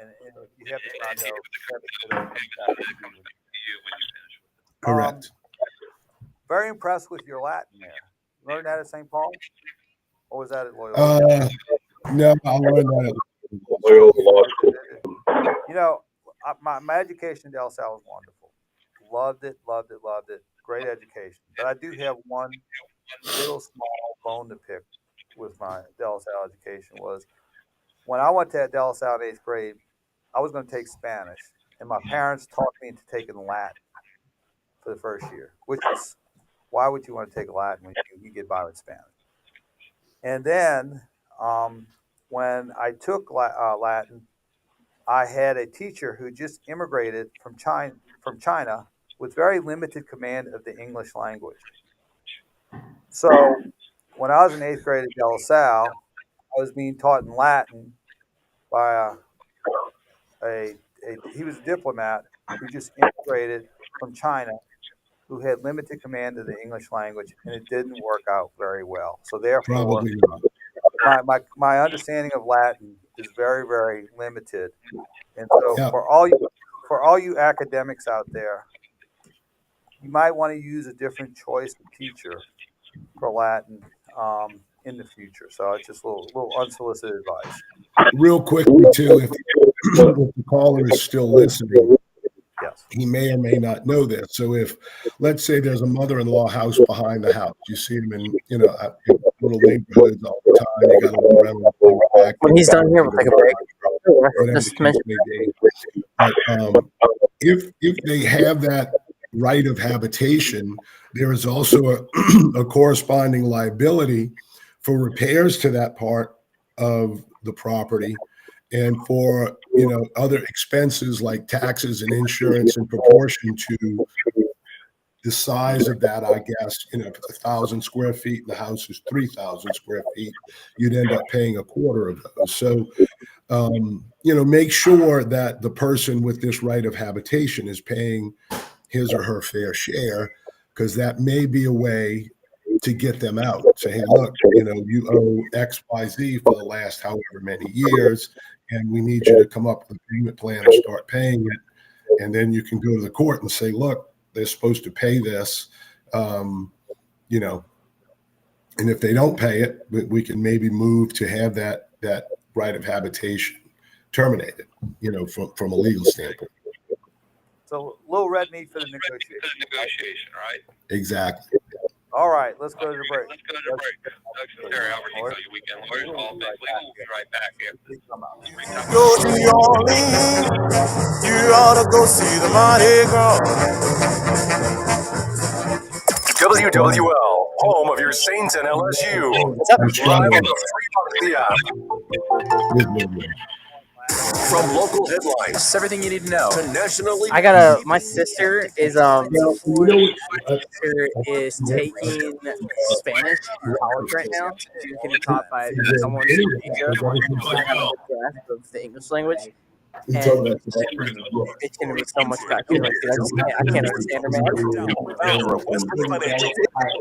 And you have the condo. Correct. Very impressed with your Latin there. You learned that at St. Paul? Or was that at Loyola? No, I learned that at Loyola Law School. My education at El Sal was wonderful. Loved it. Great education. But I do have one little small bone to pick with my Del Sal education was when I went to Del Sal in 8th grade, I was going to take Spanish, and my parents talked me into taking Latin for the first year, which is, why would you want to take Latin when you get by with Spanish? And then when I took Latin, I had a teacher who just immigrated from China with very limited command of the English language. So when I was in 8th grade at Del Sal, I was being taught in Latin by he was a diplomat who just immigrated from China, who had limited command of the English language, and it didn't work out very well. So therefore, my understanding of Latin is very, very limited. And so for all you academics out there, you might want to use a different choice of teacher for Latin in the future. So it's just a little unsolicited advice. Real quickly, too, if the caller is still listening, he may or may not know this. So if, let's say there's a mother-in-law house behind the house, you see them in, little neighborhoods all the time. You got to go around the back. When he's done here, we'll take a break. Just mention but, if they have that right of habitation, there is also a corresponding liability for repairs to that part of the property and for other expenses like taxes and insurance in proportion to the size of that. I guess if it's 1,000 square feet and the house is 3,000 square feet, you'd end up paying a quarter of those. So make sure that the person with this right of habitation is paying his or her fair share, because that may be a way to get them out. Say, hey, look, you owe X, Y, Z for the last however many years, and we need you to come up with a payment plan and start paying it. And then you can go to the court and say, look, they're supposed to pay this, and if they don't pay it, we can maybe move to have that right of habitation terminated, from a legal standpoint. So a little red meat for the negotiation. Right? Exactly. All right, let's go to the break. Sunseri, Albert Nicaud, your weekend lawyers, all things legal. We'll be right back here. Go to New Orleans, you ought to go see the Mardi Gras. WWL, home of your Saints and LSU. Live on the free app. From local headlines, everything you need to know, to nationally. My sister is taking Spanish in college right now. She's getting taught by someone in Asia. I have a grasp of the English language. You And told me she's bitching to me so much about kids. Like, dude, I can't understand her, man.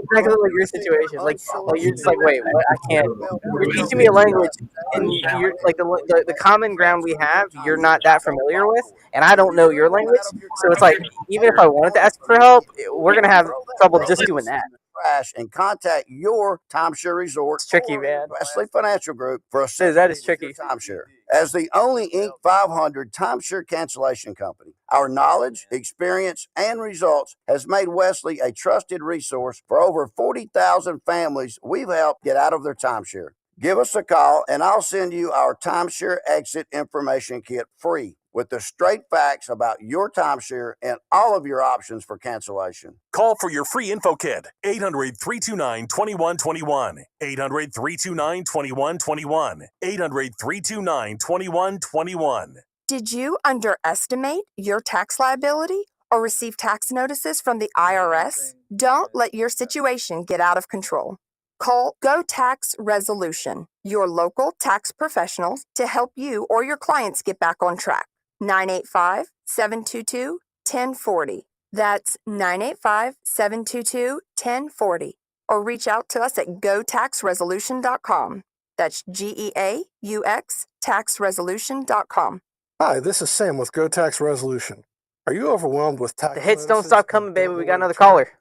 Exactly like your situation. Like you're just like, wait, what? I can't. You're teaching me a language, and you're like the common ground we have. You're not that familiar with, and I don't know your language. So it's like, even if I wanted to ask for help, we're gonna have trouble just doing that. Crash and contact your timeshare resort. It's tricky, man. Wesley Financial Group for a Dude, that is tricky. timeshare. As the only Inc. 500 timeshare cancellation company, our knowledge, experience, and results has made Wesley a trusted resource for over 40,000 families we've helped get out of their timeshare. Give us a call and I'll send you our timeshare exit information kit free with the straight facts about your timeshare and all of your options for cancellation. Call for your free info kit, 800-329-2121, 800-329-2121, 800-329-2121. Did you underestimate your tax liability or receive tax notices from the IRS? Don't let your situation get out of control. Call Go Tax Resolution, your local tax professionals, to help you or your clients get back on track. 985-722-1040. That's 985-722-1040. Or reach out to us at gotaxresolution.com. That's GEAUX taxresolution.com. Hi, this is Sam with Go Tax Resolution. Are you overwhelmed with tax? The hits don't stop coming, baby. We got another caller.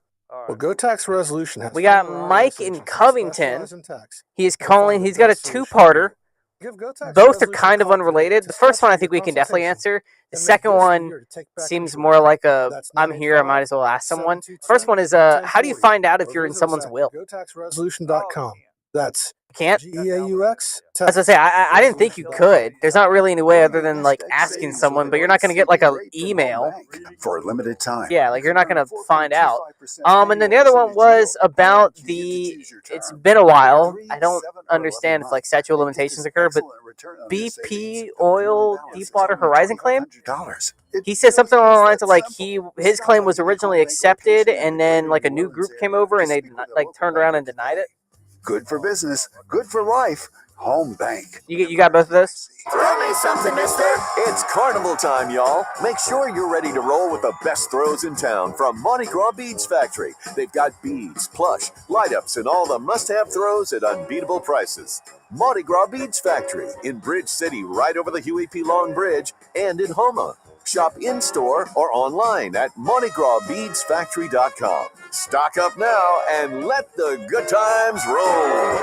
Well, Go Tax Resolution has. We got Mike in Covington. He's calling. He's got a two-parter. Both are kind of unrelated. The first one I think we can definitely answer. The second one seems more like a I'm here, I might as well ask someone. First one is how do you find out if you're in someone's will? GoTaxResolution.com. That's can't. GEAUX. As I say, I didn't think you could. There's not really any way other than like asking someone, but you're not going to get like an email for a limited time. Yeah, like you're not going to find out. And then the other one was about it's been a while. I don't understand if like statute of limitations occur, but BP oil Deepwater Horizon claim. He said something along the lines of like his claim was originally accepted, and then like a new group came over and they like turned around and denied it. Good for business, good for life. Home Bank. You got both of those? Throw me something, mister. It's carnival time, y'all. Make sure you're ready to roll with the best throws in town from Mardi Gras Beads Factory. They've got beads, plush, light-ups, and all the must-have throws at unbeatable prices. Mardi Gras Beads Factory in Bridge City, right over the Huey P. Long Bridge, and in Houma. Shop in-store or online at MardiGrasBeadsFactory.com. Stock up now and let the good times roll.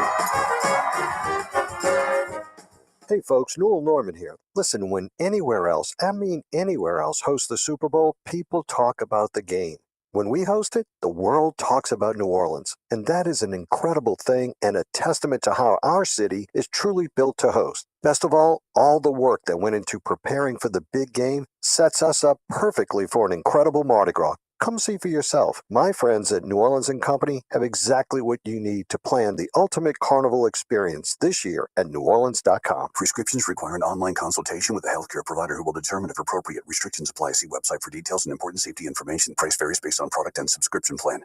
Hey folks, Newell Norman here. Listen, when anywhere else, I mean anywhere else, hosts the Super Bowl, people talk about the game. When we host it, the world talks about New Orleans. And that is an incredible thing and a testament to how our city is truly built to host. Best of all the work that went into preparing for the big game sets us up perfectly for an incredible Mardi Gras. Come see for yourself. My friends at New Orleans & Company have exactly what you need to plan the ultimate carnival experience this year at neworleans.com. Prescriptions require an online consultation with a healthcare provider who will determine if appropriate. Restrictions apply. See website for details and important safety information. Price varies based on product and subscription plan.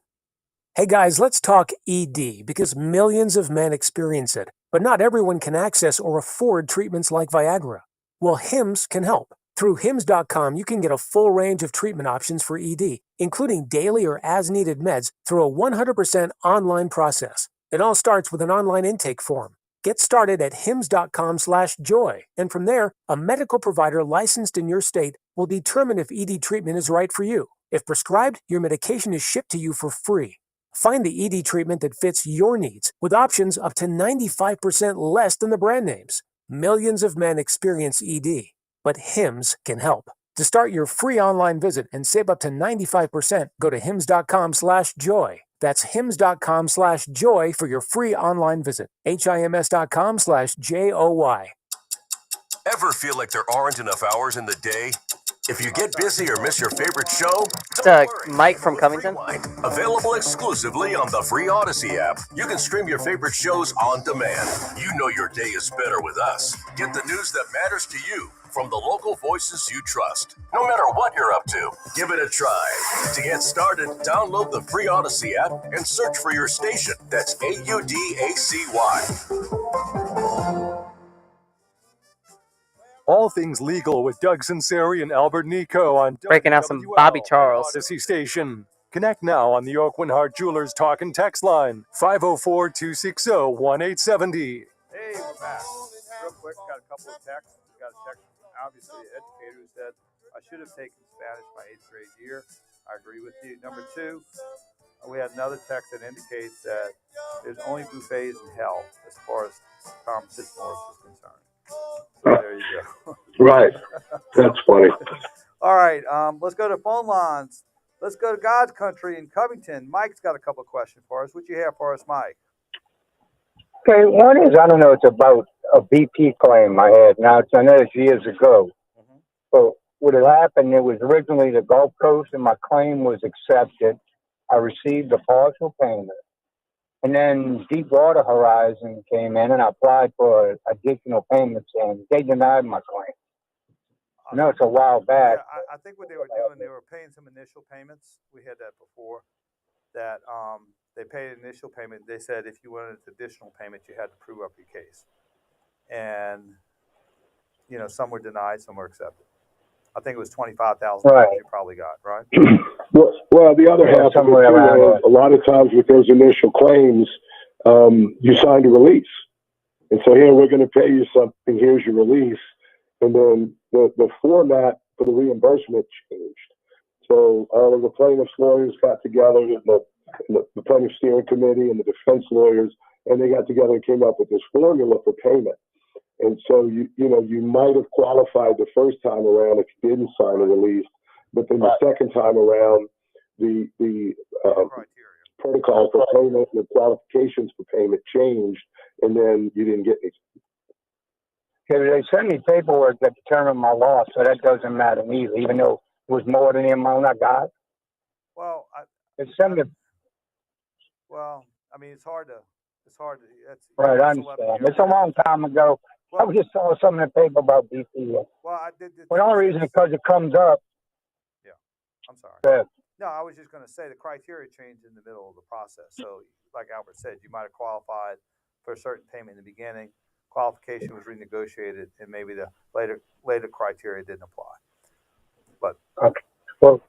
Hey guys, let's talk ED because millions of men experience it, but not everyone can access or afford treatments like Viagra. Well, Hims can help. Through Hims.com, you can get a full range of treatment options for ED, including daily or as-needed meds through a 100% online process. It all starts with an online intake form. Get started at Hims.com/joy, and from there, a medical provider licensed in your state will determine if ED treatment is right for you. If prescribed, your medication is shipped to you for free. Find the ED treatment that fits your needs with options up to 95% less than the brand names. Millions of men experience ED. But Hims can help. To start your free online visit and save up to 95%, go to hims.com/joy. That's hims.com/joy for your free online visit. HIMS.com/JOY. Ever feel like there aren't enough hours in the day? If you get busy or miss your favorite show, it's Mike from Covington. Available exclusively on the free Odyssey app. You can stream your favorite shows on demand. You know your day is better with us. Get the news that matters to you from the local voices you trust. No matter what you're up to, give it a try. To get started, download the free Odyssey app and search for your station. That's AUDACY. all things legal with Doug Sunseri and Albert Nicaud on Breaking out some Bobby Charles. Odyssey Station. Connect now on the Oakland Hart Jewelers Talk and Text line, 504-260-1870. Hey, we're back. Real quick, got a couple of texts. Got a text, obviously, an educator who said, I should have taken Spanish my 8th grade year. I agree with you. Number 2, we had another text that indicates that there's only buffets in hell as far as Tom Fitzmaurice is concerned. So there you go. Right. That's funny. All right, let's go to phone lines. Let's go to God's country in Covington. Mike's got a couple of questions for us. What you have for us, Mike? Okay, one is, I don't know, it's about a BP claim I had. Now, I know it's years ago. But what had happened, it was originally the Gulf Coast, and my claim was accepted. I received a partial payment. And then Deepwater Horizon came in, and I applied for additional payments, and they denied my claim. I know it's a while back. Yeah, I think what they were doing, they were paying some initial payments. We had that before. That they paid initial payment. They said if you wanted additional payment, you had to prove up your case. And, you know, some were denied, some were accepted. I think it was $25,000 you probably got, right? Well, the other half of it, too, a lot of times with those initial claims, you signed a release. And so here, we're going to pay you something, here's your release. And then the format for the reimbursement changed. So all of the plaintiff's lawyers got together, the plaintiff steering committee and the defense lawyers, and they got together and came up with this formula for payment. And so, you might have qualified the first time around if you didn't sign a release, but then the second time around, the protocol for payment and the qualifications for payment changed, and then you didn't get anything. Okay, they sent me paperwork that determined my loss, so that doesn't matter either, even though it was more than the amount I got. Well, it's something. Well, I mean, it's hard to. Right, I understand. It's a long time ago. I just saw something in the paper about BP. Well, I did. Well, the only reason is because it comes up. Yeah, I'm sorry. Yeah. No, I was just going to say the criteria changed in the middle of the process. So, like Albert said, you might have qualified for a certain payment in the beginning. Qualification was renegotiated, and maybe the later criteria didn't apply. But okay. Well,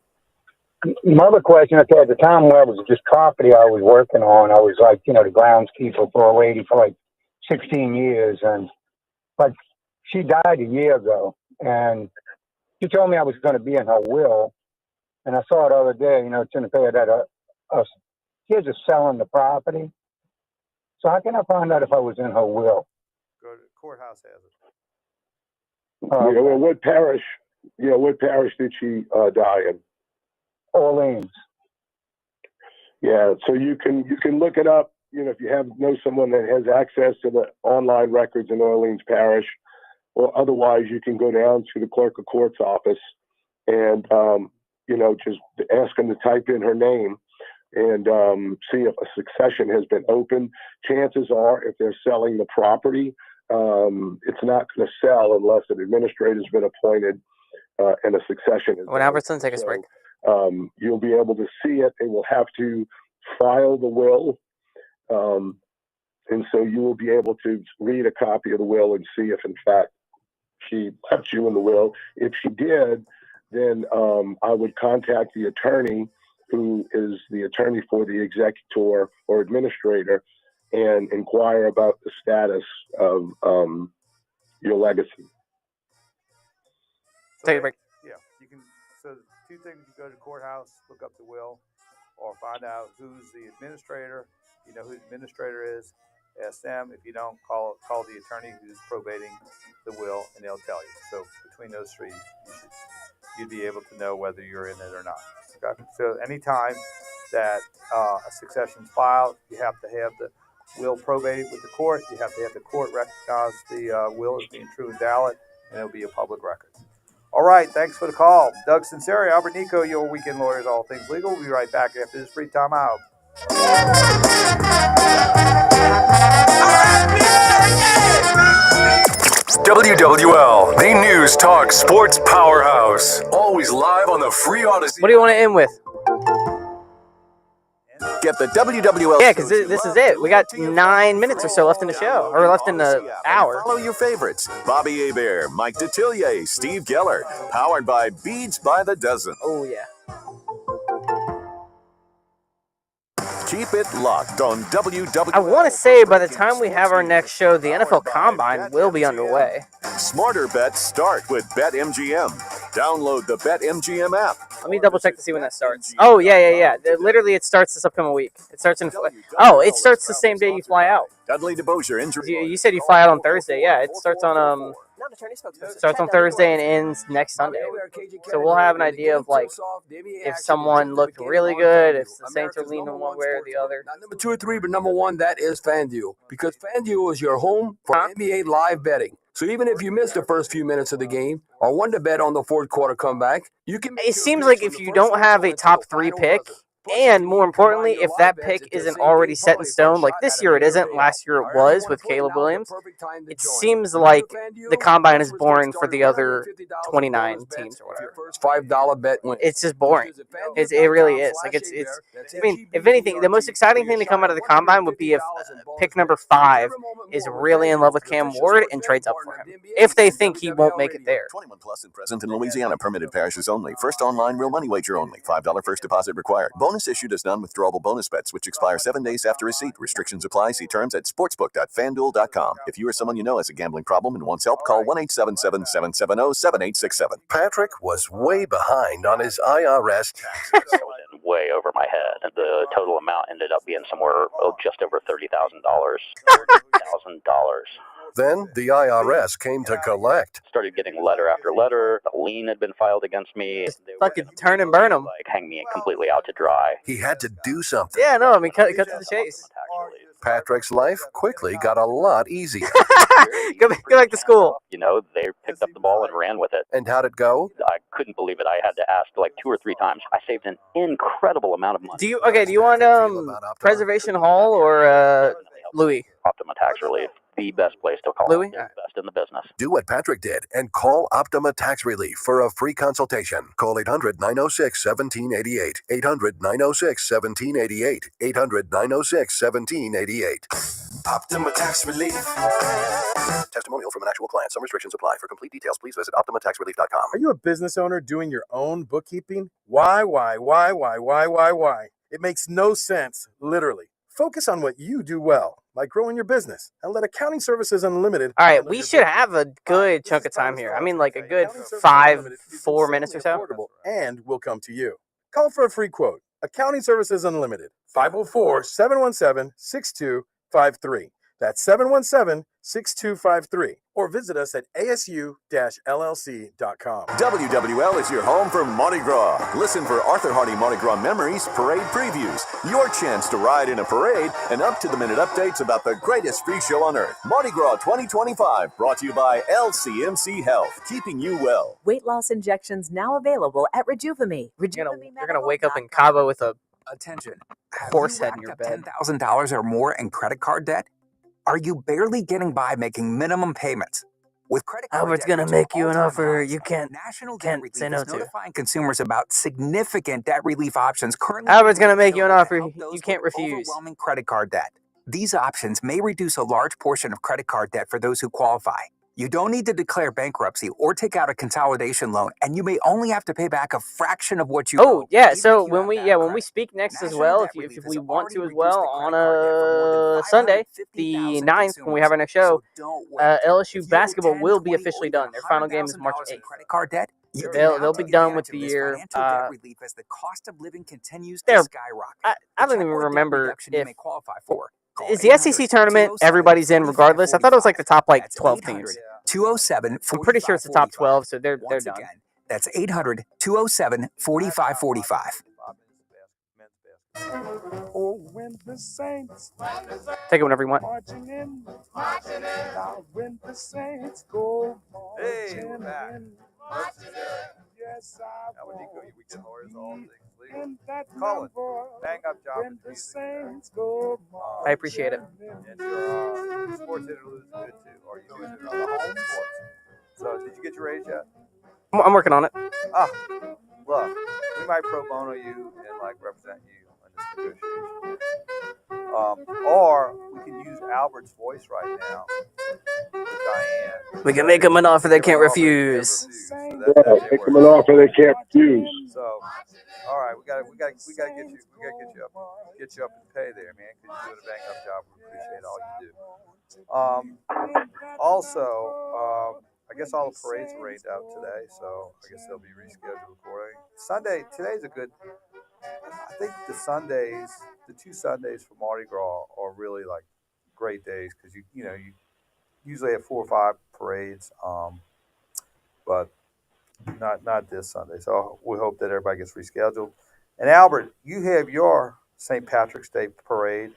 my other question, okay, at the time where it was just property I was working on, I was like, the groundskeeper for a lady for like 16 years, and like she died a year ago, and she told me I was going to be in her will, and I saw it the other day, it's in the paper that kids are selling the property. So how can I find out if I was in her will? Go to the courthouse has it. Well, what parish did she die in? Orleans. Yeah, so you can look it up. If you know someone that has access to the online records in Orleans Parish, or otherwise you can go down to the clerk of court's office and just ask them to type in her name and see if a succession has been opened. Chances are, if they're selling the property, it's not going to sell unless an administrator has been appointed and a succession is. When Albertson, take a break. You'll be able to see it. They will have to file the will. And so you will be able to read a copy of the will and see if, in fact, she left you in the will. If she did, then I would contact the attorney, who is the attorney for the executor or administrator, and inquire about the status of your legacy. Take a break. Yeah, you can. So two things: you go to the courthouse, look up the will, or find out who's the administrator. You know who the administrator is. Ask them. If you don't, call the attorney who's probating the will, and they'll tell you. So between those three, you'd be able to know whether you're in it or not. Okay? So anytime that a succession's filed, you have to have the will probated with the court. You have to have the court recognize the will as being true and valid, and it'll be a public record. All right, thanks for the call. Doug Sunseri, Albert Nicaud, your weekend lawyers, all things legal. We'll be right back after this free time out. WWL, the News Talk Sports Powerhouse. Always live on the free Odyssey. What do you want to end with? Get the WWL. Yeah, because this is it. We got 9 minutes or so left in the show, or left in the hour. Follow your favorites: Bobby Hebert, Mike Detillier, Steve Geller. Powered by Beads by the Dozen. Oh, yeah. Keep it locked on WWL. I want to say by the time we have our next show, the NFL Combine will be underway. Smarter bets start with BetMGM. Download the BetMGM app. Let me double check to see when that starts. Oh, yeah. Literally, it starts this upcoming week. It starts in. Oh, it starts the same day you fly out. Dudley DeBosier injury. You said you fly out on Thursday. Yeah, it starts on Thursday and ends next Sunday. So we'll have an idea of like if someone looked really good, if the Saints are leaning one way or the other. Not number 2 or 3, but number 1, that is FanDuel, because FanDuel is your home for NBA live betting. So even if you missed the first few minutes of the game or want to bet on the fourth quarter comeback, you can. It seems like if you don't have a top 3 pick, and more importantly, if that pick isn't already set in stone, like this year it isn't, last year it was with Caleb Williams, it seems like the Combine is boring for the other 29 teams or whatever. First $5 bet win. It's just boring. It really is. Like it's. I mean, if anything, the most exciting thing to come out of the Combine would be if pick number 5 is really in love with Cam Ward and trades up for him. If they think he won't make it there. 21 plus and present in Louisiana. Permitted parishes only. First online real money wager only. $5 first deposit required. Bonus issued as non-withdrawable bonus bets, which expire 7 days after receipt. Restrictions apply. See terms at sportsbook.fanduel.com. If you or someone you know has a gambling problem and wants help, call 1-877-770-7867. Patrick was way behind on his IRS taxes. Way over my head. The total amount ended up being somewhere just over $30,000. $30,000. Then the IRS came to collect. Started getting letter after letter. A lien had been filed against me. Just fucking turn and burn them. Like hang me completely out to dry. He had to do something. Yeah, no, I mean cut to the chase. Patrick's life quickly got a lot easier. Go back to school. You know, they picked up the ball and ran with it. And how'd it go? I couldn't believe it. I had to ask like 2 or 3 times. I saved an incredible amount of money. Do you want Preservation Hall or Louis? Optima Tax Relief. The best place to call. Louis? Best in the business. Do what Patrick did and call Optima Tax Relief for a free consultation. Call 800-906-1788. 800-906-1788. 800-906-1788. Optima Tax Relief. Testimonial from an actual client. Some restrictions apply. For complete details, please visit OptimaTaxRelief.com. Are you a business owner doing your own bookkeeping? Why? It makes no sense, literally. Focus on what you do well, like growing your business, and let Accounting Services Unlimited. All right, we should have a good chunk of time here. I mean, like a good 4 minutes or so. And will come to you. Call for a free quote. Accounting Services Unlimited. 504-717-6253. That's 717-6253. Or visit us at asu-llc.com. WWL is your home for Mardi Gras. Listen for Arthur Hardy Mardi Gras Memories Parade Previews. Your chance to ride in a parade and up-to-the-minute updates about the greatest free show on earth. Mardi Gras 2025, brought to you by LCMC Health, keeping you well. Weight loss injections now available at Rejuvame. You're gonna wake up in Cabo with a horse head in your bed. bed. $10,000 or more in credit card debt? Are you barely getting by making minimum payments? With credit card Albert's debt gonna make you an offer you can't say no to. Notifying consumers about significant debt relief options currently. Albert's gonna make you an offer you can't refuse. Overwhelming credit card debt. These options may reduce a large portion of credit card debt for those who qualify. You don't need to declare bankruptcy or take out a consolidation loan, and you may only have to pay back a fraction of what you owe. Oh, yeah, so when we speak next as well, if we want to as well, on a Sunday, the 9th, when we have our next show, LSU basketball will be officially done. Their final game is March 8th. Credit card debt? They'll be done with the year. Debt relief as the cost of living continues to skyrocket. I don't even remember if you may qualify for. Is the SEC tournament everybody's in regardless? I thought it was like the top 12 teams. 207. I'm pretty sure it's the top 12, so they're done. That's 800-207-4545. Oh, when the Saints Take it whenever you want. marching in, now when the Saints go marching in, yes, I want to be in that number when the Saints go marching. I appreciate it. And your sports interlude is good too. Or you doing it on the home sports. So did you get your raise yet? I'm working on it. Look, we might pro bono you and like represent you on this negotiation. Or we can use Albert's voice right now with Diane. We can make them an offer they can't refuse. Make them an offer they can't refuse. So, all right, we got to get you up and pay there, man, because you're doing a bang up job. We appreciate all you do. Also, I guess all the parades are rained out today, so I guess they'll be rescheduled accordingly. Today's a good. I think the 2 Sundays for Mardi Gras are really like great days because you usually have 4 or 5 parades, but not this Sunday. So we hope that everybody gets rescheduled. And Albert, you have your St. Patrick's Day parade,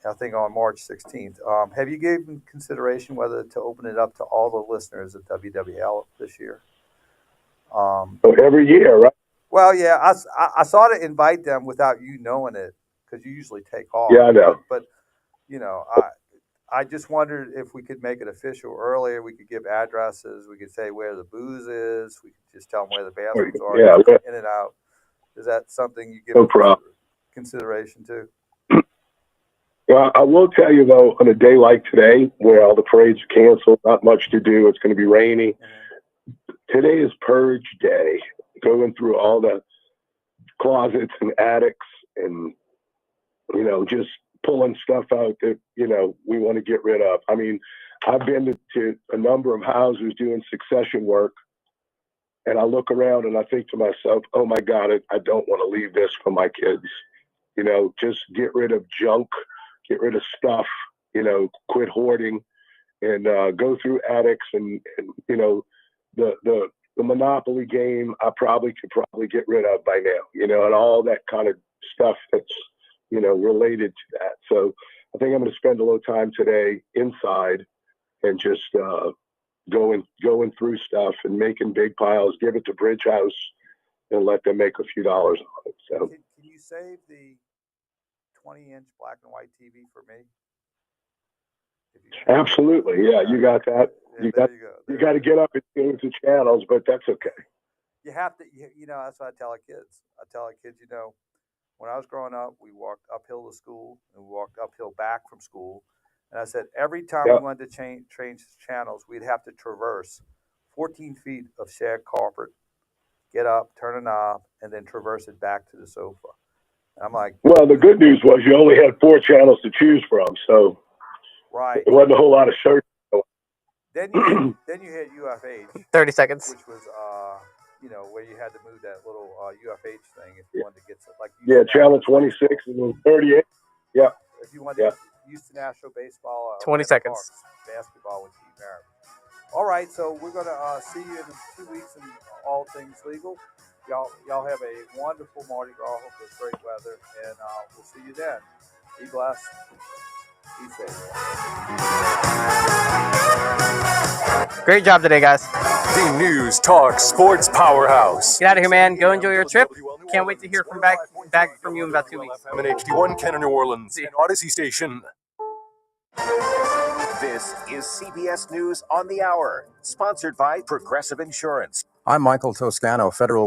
I think on March 16th. Have you given consideration whether to open it up to all the listeners at WWL this year? Every year, right? Well, yeah, I sort of invite them without you knowing it because you usually take off. Yeah, I know. But I just wondered if we could make it official earlier. We could give addresses. We could say where the booze is. We could just tell them where the bathrooms are. Yeah, in and out. Is that something you give consideration to? Well, I will tell you, though, on a day like today, where all the parades are canceled, not much to do, it's going to be rainy. Today is Purge Day, going through all the closets and attics and, just pulling stuff out that, we want to get rid of. I mean, I've been to a number of houses doing succession work, and I look around and I think to myself, oh, my God, I don't want to leave this for my kids. Just get rid of junk. Get rid of stuff, quit hoarding, and go through attics and the Monopoly game. I could get rid of by now, and all that kind of stuff that's related to that. So I think I'm going to spend a little time today inside and just going through stuff and making big piles. Give it to Bridge House and let them make a few dollars on it. So can you save the 20-inch black and white TV for me? Absolutely, yeah, you got that. Yeah, you got to get up and change the channels, but that's okay. You have to, that's what I tell our kids. When I was growing up, we walked uphill to school and we walked uphill back from school. And I said every time we wanted to change channels, we'd have to traverse 14 feet of shag carpet, get up, turn a knob, and then traverse it back to the sofa. I'm like, well, the good news was you only had 4 channels to choose from, so right. It wasn't a whole lot of search. Then you had UFH. 30 seconds. Which was, where you had to move that little UFH thing if you wanted to get like. Channel 26 and then 38. Yeah. If you wanted to Houston National baseball. 20 seconds. Parks, basketball with Steve Merritt. All right, so we're gonna see you in 2 weeks in All Things Legal. Y'all have a wonderful Mardi Gras. Hope it's great weather, and we'll see you then. Be blessed. Be safe. Great job today, guys. The News Talk Sports Powerhouse. Get out of here, man. Go enjoy your trip. Can't wait to hear back from you in about 2 weeks. I'm in HD1 Kenner, New Orleans, and Odyssey Station. This is CBS News on the Hour, sponsored by Progressive Insurance. I'm Michael Toscano, Federal